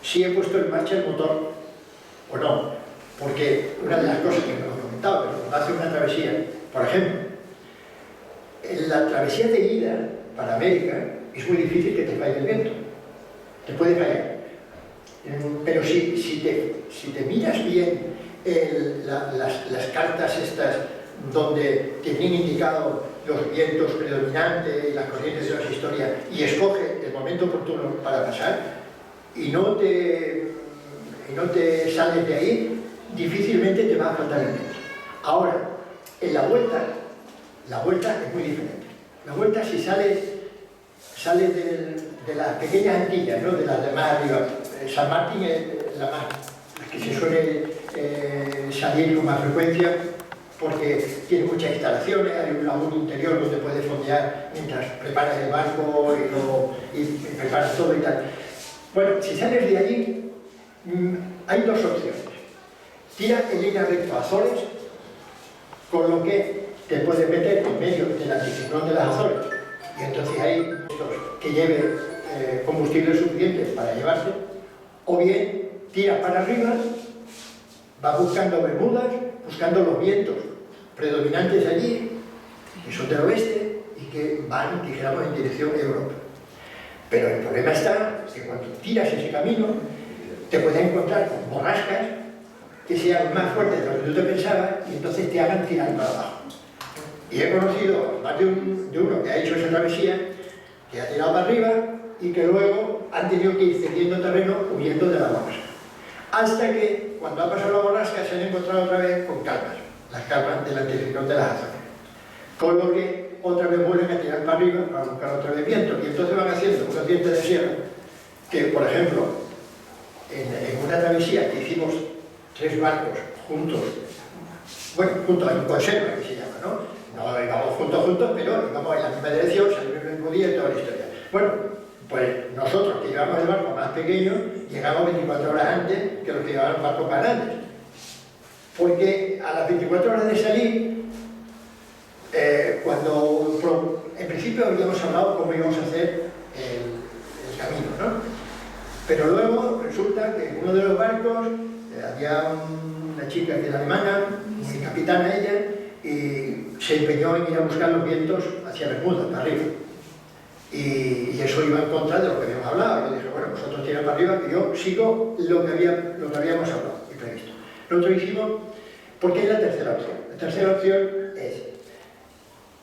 S2: si he puesto en marcha el motor o no, porque una de las cosas que me lo he comentado, pero cuando hace una travesía, por ejemplo, en la travesía de ida para América es muy difícil que te falle el viento, te puede fallar, pero si te miras bien las cartas estas donde te vienen indicados los vientos predominantes y las corrientes de las historias y escoge el momento oportuno para pasar y no te sales de ahí, difícilmente te va a faltar el viento. Ahora, en la vuelta es muy diferente. La vuelta, si sales de las pequeñas Antillas, ¿no? De las de más arriba, San Martín es la que se suele salir con más frecuencia porque tiene muchas instalaciones, hay un lago interior donde puedes fondear mientras preparas el barco y preparas todo y tal. Bueno, si sales de allí, hay 2 opciones. Tira en línea recto a Azores, con lo que te puedes meter en medio del anticiclón de las Azores, y entonces hay que lleve combustible suficiente para llevarse, o bien tiras para arriba, vas buscando Bermudas, buscando los vientos predominantes allí, que son del oeste y que van, dijéramos, en dirección a Europa. Pero el problema está que cuando tiras ese camino, te puedes encontrar con borrascas que sean más fuertes de lo que tú te pensabas y entonces te hagan tirar para abajo. Y he conocido más de uno que ha hecho esa travesía, que ha tirado para arriba y que luego han tenido que ir cediendo terreno huyendo de la borrasca. Hasta que, cuando ha pasado la borrasca, se han encontrado otra vez con calmas, las calmas del anticiclón de las Azores. Con lo que otra vez vuelven a tirar para arriba para buscar otra vez viento. Y entonces van haciendo unos dientes de sierra que, por ejemplo, en una travesía que hicimos 3 barcos juntos, bueno, juntos en conserva, que se llama, ¿no? No íbamos juntos, pero íbamos en la misma dirección, salimos el mismo día y toda la historia. Bueno, pues nosotros que llevamos el barco más pequeño, llegamos 24 horas antes que los que llevaban barcos más grandes. Porque a las 24 horas de salir, cuando en principio habíamos hablado cómo íbamos a hacer el camino, ¿no? Pero luego resulta que en uno de los barcos había una chica que era alemana, muy capitana ella, y se empeñó en ir a buscar los vientos hacia Bermuda, para arriba. Y eso iba en contra de lo que habíamos hablado. Yo dije, bueno, vosotros tiran para arriba, que yo sigo lo que habíamos hablado y previsto. Nosotros hicimos, porque es la tercera opción. La tercera opción es,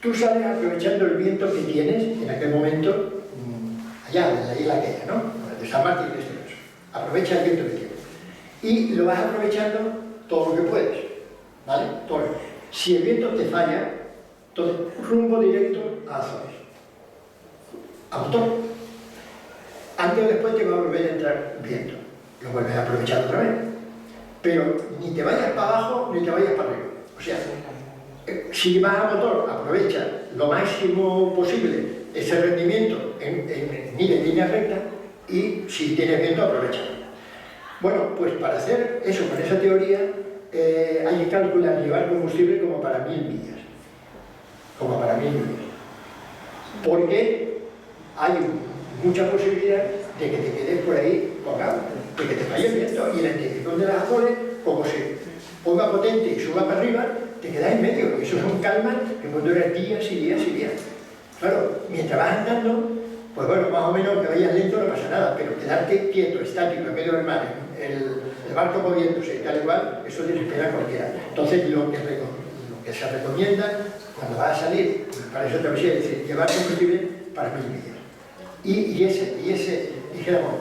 S2: tú sales aprovechando el viento que tienes en aquel momento, allá, en la isla aquella, ¿no? De San Martín, en este caso. Aprovecha el viento que tienes. Y lo vas aprovechando todo lo que puedes, ¿vale? Todo. Si el viento te falla, entonces rumbo directo a Azores. A motor. Antes o después te va a volver a entrar viento. Lo vuelves a aprovechar otra vez. Pero ni te vayas para abajo ni te vayas para arriba. O sea, si vas a motor, aprovecha lo máximo posible ese rendimiento en línea recta, y si tienes viento, aprovecha. Bueno, pues para hacer eso con esa teoría hay que calcular llevar combustible como para 1000 millas. Como para 1000 millas. Porque hay mucha posibilidad de que te quedes por ahí colgado, de que te falle el viento, y la intención de las Azores, como se ponga potente y suba para arriba, te quedas en medio, y eso es un calma que puede durar días y días y días. Claro, mientras vas andando, pues bueno, más o menos que vayas lento no pasa nada, pero quedarte quieto, estático, en medio del mar, el barco moviéndose y tal igual, eso desespera a cualquiera. Entonces, lo que se recomienda cuando vas a salir para esa travesía es decir, llevar combustible para 1000 millas. Y ese dijéramos,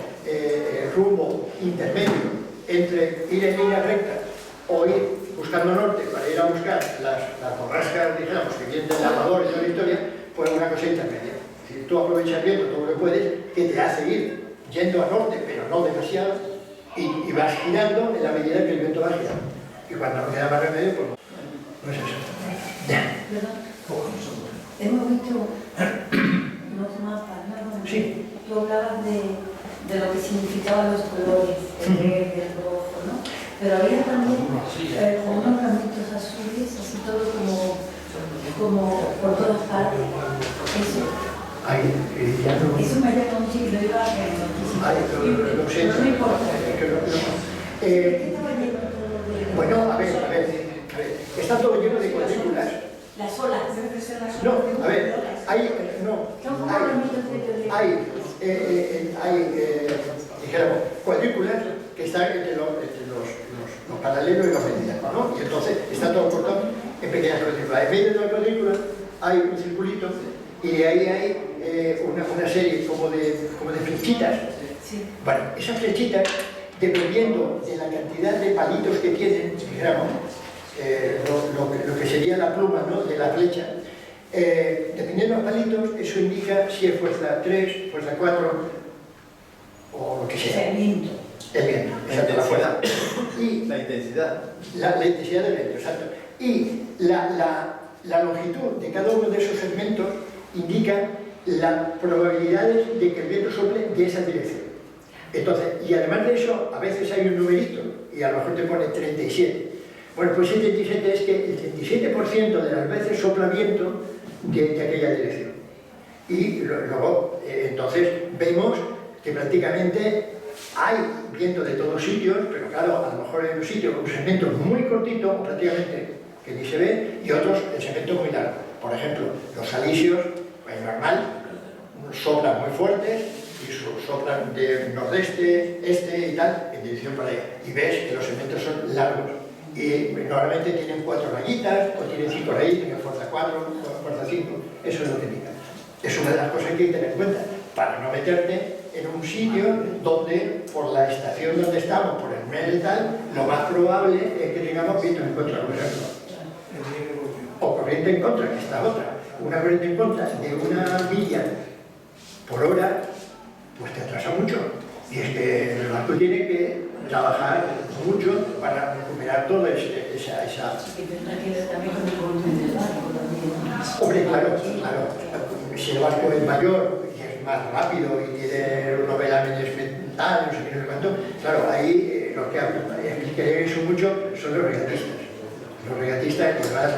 S2: rumbo intermedio entre ir en línea recta o ir buscando norte para ir a buscar las borrascas, dijéramos, que vienen del lavador y de la historia, pues una cosa intermedia. Si tú aprovechas viento todo lo que puedes, que te hace ir yendo a norte, pero no demasiado, y vas girando en la medida que el viento va girando. Y cuando no queda más remedio, pues no es eso. Ya.
S7: Hemos visto unos mapas, ¿no?
S2: Sí.
S7: Tú hablabas de lo que significaban los colores, el verde, el rojo, ¿no? Pero había también unos ramitos azules, así todo como por todas partes. Eso me llama mucho y lo iba a ver muchísimo.
S2: Lo sé.
S7: No me importa. ¿Qué estaba lleno todo de...?
S2: Bueno, a ver, está todo lleno de cuadrículas.
S7: Las olas.
S2: No, a ver, dijéramos, cuadrículas que están entre los paralelos y los medianos, ¿no? Y entonces está todo cortado en pequeñas cuadrículas. En medio de la cuadrícula hay un circulito y de ahí hay una serie como de flechitas.
S7: Sí.
S2: Bueno, esas flechitas, dependiendo de la cantidad de palitos que tienen, dijéramos, lo que sería la pluma, ¿no?, de la flecha, dependiendo de los palitos, eso indica si es fuerza 3, fuerza 4 o lo que sea.
S7: El viento.
S2: El viento, exacto, la fuerza. Y
S4: la intensidad.
S2: La intensidad del viento, exacto. Y la longitud de cada uno de esos segmentos indica las probabilidades de que el viento sople de esa dirección. Entonces, y además de eso, a veces hay un numerito y a lo mejor te pone 37. Bueno, pues el 37 es que el 37% de las veces sopla viento de aquella dirección. Y luego, entonces, vemos que prácticamente hay viento de todos sitios, pero claro, a lo mejor hay un sitio con un segmento muy cortito, prácticamente que ni se ve, y otros el segmento muy largo. Por ejemplo, los alisios, pues normal, soplan muy fuertes y soplan de nordeste, este y tal, en dirección para allá. Y ves que los segmentos son largos. Y normalmente tienen 4 rayitas, o tienen 5 rayitas, tienen fuerza 4, fuerza 5, eso es lo que indica. Es una de las cosas que hay que tener en cuenta, para no meterte en un sitio donde, por la estación donde estamos, por el mes y tal, lo más probable es que tengamos viento en contra, por ejemplo. O corriente en contra, que está otra. Una corriente en contra de 1 milla por hora, pues te atrasa mucho. Y es que el barco tiene que trabajar mucho para recuperar toda esa...
S7: Y tendrá que ver también con el volumen del barco también.
S2: Hombre, claro. Si el barco es mayor y es más rápido y tiene unos velámenes mentales, no sé qué, no sé cuánto, claro, ahí lo que explicaría eso mucho son los regatistas. Los regatistas, que además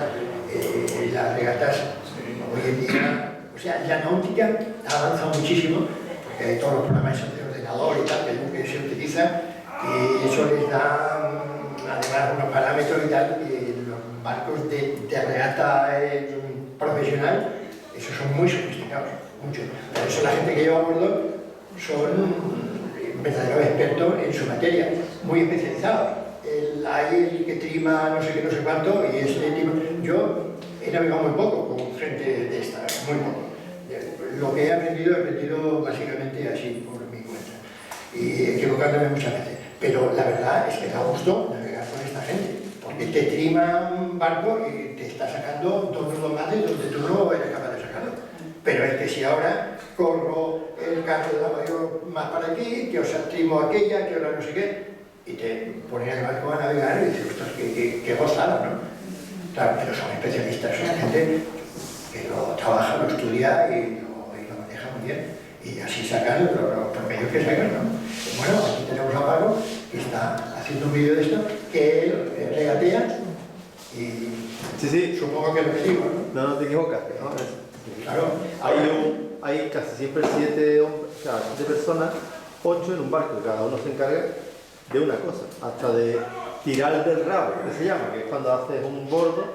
S2: las regatas hoy en día, o sea, la náutica ha avanzado muchísimo, porque hay todos los programas de ordenador y tal que se utilizan, y eso les da además unos parámetros y tal, y barcos de regata profesional, esos son muy sofisticados, mucho. Por eso la gente que lleva a bordo son verdaderos expertos en su materia, muy especializados. Hay el que trima no sé qué, no sé cuánto, y este tipo... Yo he navegado muy poco con gente de esta, muy poco. Lo que he aprendido básicamente así, por mi cuenta, y equivocándome muchas veces. Pero la verdad es que da gusto navegar con esta gente, porque te trima un barco y te está sacando 2 nudos más de donde tú no eres capaz de sacarlo. Pero es que si ahora corro el carro de la mayor más para aquí, que os trimo aquella, que ahora no sé qué, y te ponen el barco a navegar y dices, ostras, qué gozada, ¿no? Claro, pero son especialistas, son gente que lo trabaja, lo estudia y lo maneja muy bien. Y así sacan los promedios que sacan, ¿no? Bueno, aquí tenemos a Paco, que está haciendo un vídeo de esto, que él regatea y
S4: Sí.
S2: supongo que lo que digo, ¿no?
S4: No te equivocas, ¿no?
S2: Claro.
S4: Hay casi siempre 7 personas, 8 en un barco, y cada uno se encarga de una cosa, hasta de tirar del rabo, que se llama, que es cuando haces un bordo,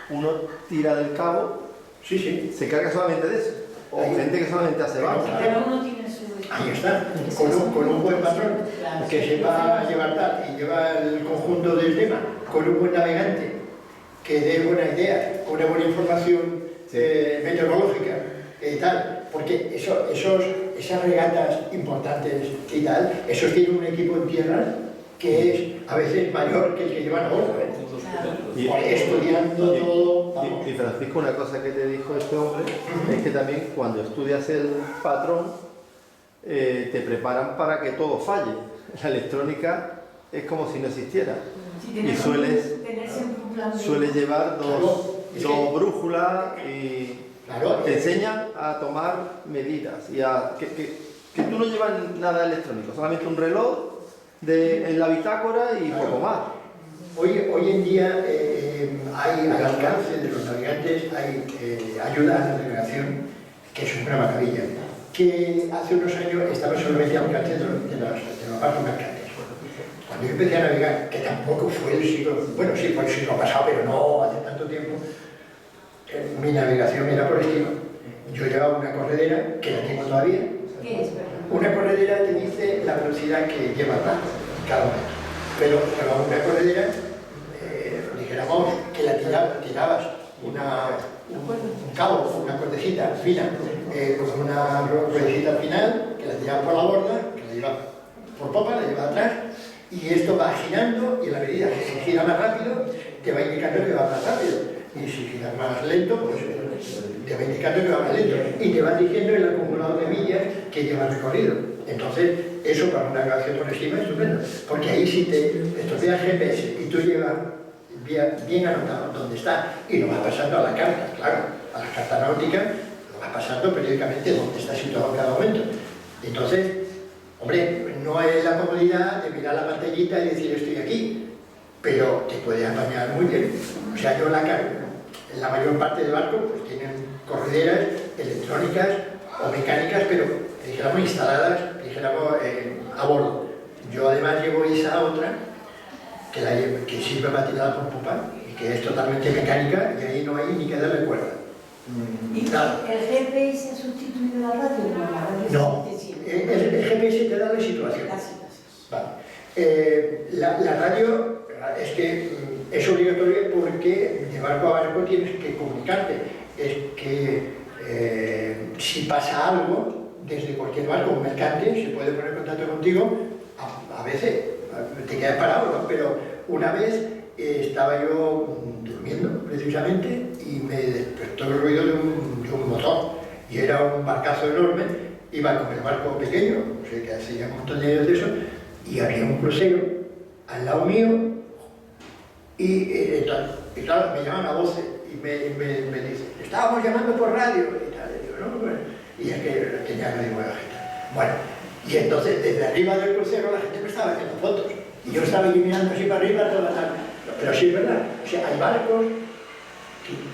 S4: uno tira del cabo,
S2: Sí.
S4: se encarga solamente de eso, o
S2: Ahí.
S4: gente que solamente hace barco.
S7: Pero uno tiene su...
S2: Ahí está, con un buen patrón que sepa llevar tal y lleva el conjunto del tema, con un buen navegante que dé buena idea, con una buena información meteorológica y tal, porque esas regatas importantes y tal, esos tienen un equipo en tierra que es a veces mayor que el que llevan a bordo, estudiando todo. Vamos.
S4: Y Francisco, una cosa que te dijo este hombre es que también cuando estudias el patrón te preparan para que todo falle. La electrónica es como si no existiera. Y sueles llevar dos brújulas y te enseñan a tomar medidas y que tú no llevas nada electrónico, solamente un reloj en la bitácora y poco más.
S2: Hoy en día hay al alcance de los navegantes, hay ayuda a la navegación, que es una maravilla, que hace unos años estaba solamente al alcance de los barcos mercantes. Cuando yo empecé a navegar, que tampoco fue el siglo, bueno sí fue el siglo pasado, pero no hace tanto tiempo, mi navegación era por estilo. Yo llevaba una corredera, que la tengo todavía.
S7: ¿Qué es?
S2: Una corredera te dice la velocidad que lleva el barco, cada metro. Pero una corredera, dijéramos que la tirabas un cabo, una cuerdecita fina, con una ruedecita final, que la tirabas por la borda, que la llevaba por popa, la llevaba atrás, y esto va girando, y a la medida que se gira más rápido, te va indicando que va más rápido. Y si giras más lento, pues te va indicando que va más lento. Y te va diciendo el acumulado de millas que llevas recorrido. Entonces, eso para una navegación por encima es estupendo. Porque ahí si te estropeas GPS y tú llevas bien anotado dónde está y lo vas pasando a la carta, claro, a la carta náutica, lo vas pasando periódicamente dónde está situado en cada momento. Entonces, hombre, no es la comodidad de mirar la pantallita y decir estoy aquí, pero te puede apañar muy bien. O sea, yo la mayor parte del barco pues tienen correderas electrónicas o mecánicas, pero dijéramos instaladas, dijéramos a bordo. Yo además llevo esa otra que sirve para tirar por popa y que es totalmente mecánica y ahí no hay ni que darle cuerda.
S7: ¿Y el GPS ha sustituido la radio?
S2: No, el GPS te da la situación. Vale. La radio es que es obligatoria porque de barco a barco tienes que comunicarte. Es que si pasa algo, desde cualquier barco, un mercante se puede poner en contacto contigo, a veces te quedas parado, ¿no? Pero una vez estaba yo durmiendo precisamente y me despertó el ruido de un motor y era un barcazo enorme, iba con el barco pequeño, o sea que hacía un montón de años de eso, y había un crucero al lado mío y claro, me llaman a voces y me dicen, estábamos llamando por radio y tal, y digo, no, bueno, y es que tenía que ir buena gente. Bueno, y entonces desde arriba del crucero la gente me estaba haciendo fotos y yo estaba allí mirando así para arriba toda la tarde. Pero sí es verdad, o sea, hay barcos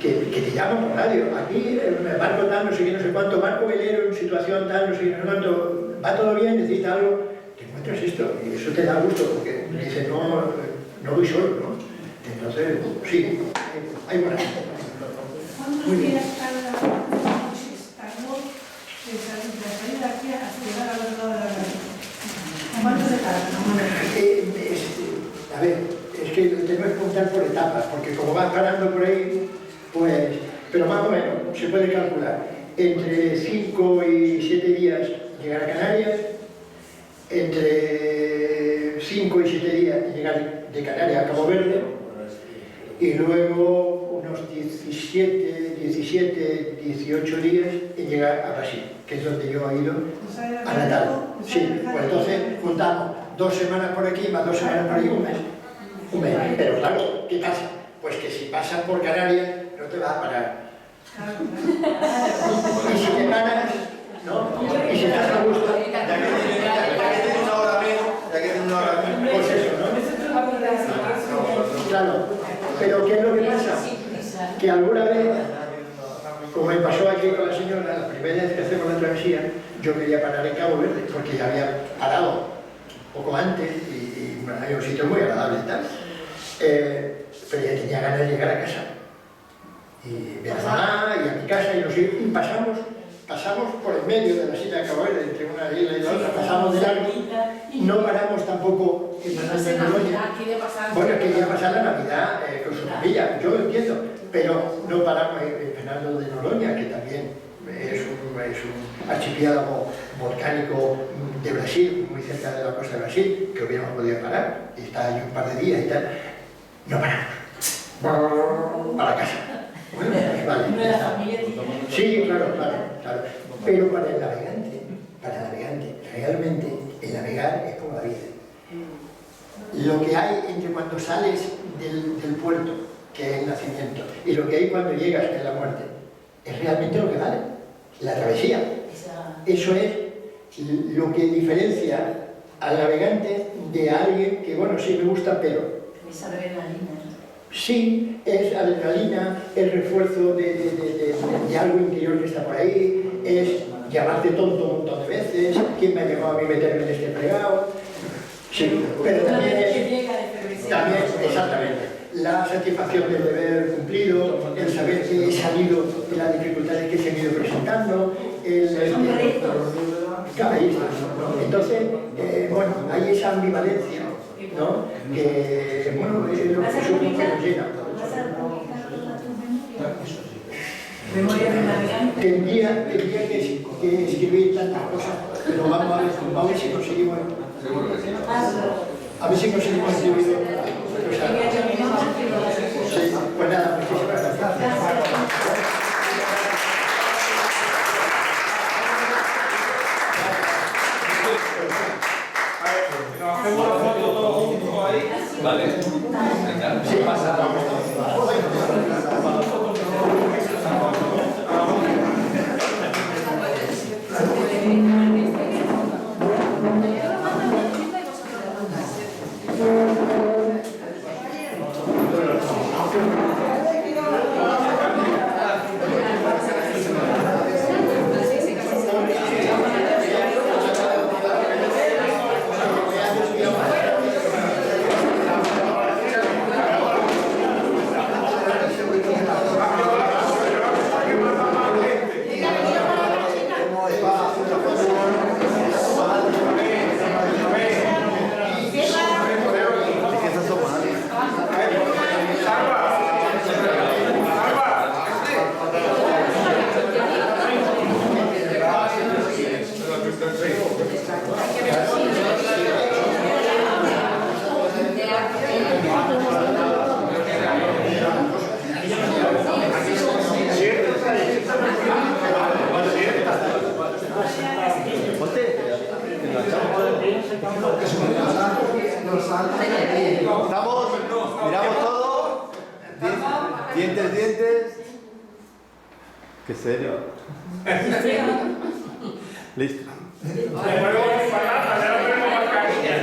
S2: que te llaman por radio. Aquí el barco tal, no sé qué, no sé cuánto, barco velero en situación tal, no sé qué, no sé cuánto, va todo bien, necesita algo, te encuentras esto y eso te da gusto porque dices, no voy solo, ¿no? Entonces, sí, hay por ahí.
S8: ¿Cuántos días tarda de salir de aquí hasta llegar al otro lado de la radio? ¿Cuánto se tarda?
S2: A ver, es que lo tengo que contar por etapas, porque como van parando por ahí, pues... Pero más o menos, se puede calcular. Entre 5 y 7 días llegar a Canarias, entre 5 y 7 días llegar de Canarias a Cabo Verde, y luego unos 17, 18 días en llegar a Brasil, que es donde yo he ido a Natal. Sí, pues entonces juntamos 2 semanas por aquí, más 2 semanas por ahí, un mes. Pero claro, ¿qué pasa? Pues que si pasas por Canarias, no te vas a parar. Y si te paras, ¿no? Y si estás a gusto,
S4: Ya que tiene una hora menos,
S2: pues eso, ¿no? Claro, pero ¿qué es lo que pasa? Que alguna vez, como me pasó aquí con la señora, la primera vez que hacemos la travesía, yo quería parar en Cabo Verde, porque ya había parado poco antes y bueno, hay un sitio muy agradable y tal. Pero ya tenía ganas de llegar a casa. Y a mamá y a mi casa y pasamos por el medio de la isla de Cabo Verde, entre una isla y la otra, pasamos de largo, no paramos tampoco en Fernando de Noroña. Bueno, quería pasar la Navidad con su familia, yo lo entiendo, pero no paramos en Fernando de Noroña, que también es un archipiélago volcánico de Brasil, muy cerca de la costa de Brasil, que hubiéramos podido parar, y está ahí un par de días y tal. No paramos. A la casa. Bueno, pues vale. Sí, claro. Pero para el navegante, realmente el navegar es como la vida. Lo que hay entre cuando sales del puerto, que es el nacimiento, y lo que hay cuando llegas, que es la muerte, es realmente lo que vale. La travesía. Eso es lo que diferencia al navegante de alguien que, bueno, sí me gusta, pero...
S7: Es adrenalina.
S2: Sí, es adrenalina, el refuerzo de algo interior que está por ahí, es llamarte tonto un montón de veces, ¿quién me ha llamado a mí meterme en este fregado? Sí, pero también exactamente, la satisfacción del deber cumplido, el saber que he salido de las dificultades que se han ido presentando, ahí está, ¿no? Entonces, bueno, hay esa ambivalencia, ¿no? Que, bueno, es lo que supongo que nos llena. Tendría que escribir tantas cosas, pero vamos a ver si conseguimos.
S1: Seguro que sí.
S2: A ver si conseguimos escribir. Sí, pues nada, muchísimas gracias.
S6: Hacemos la foto todos juntos ahí.
S1: Vale. Venga,
S2: Sí,
S1: pasa.
S4: Estamos, miramos todo. Dientes. Qué serio. Listo.
S6: Después vamos a parar, ya no tenemos mascarilla.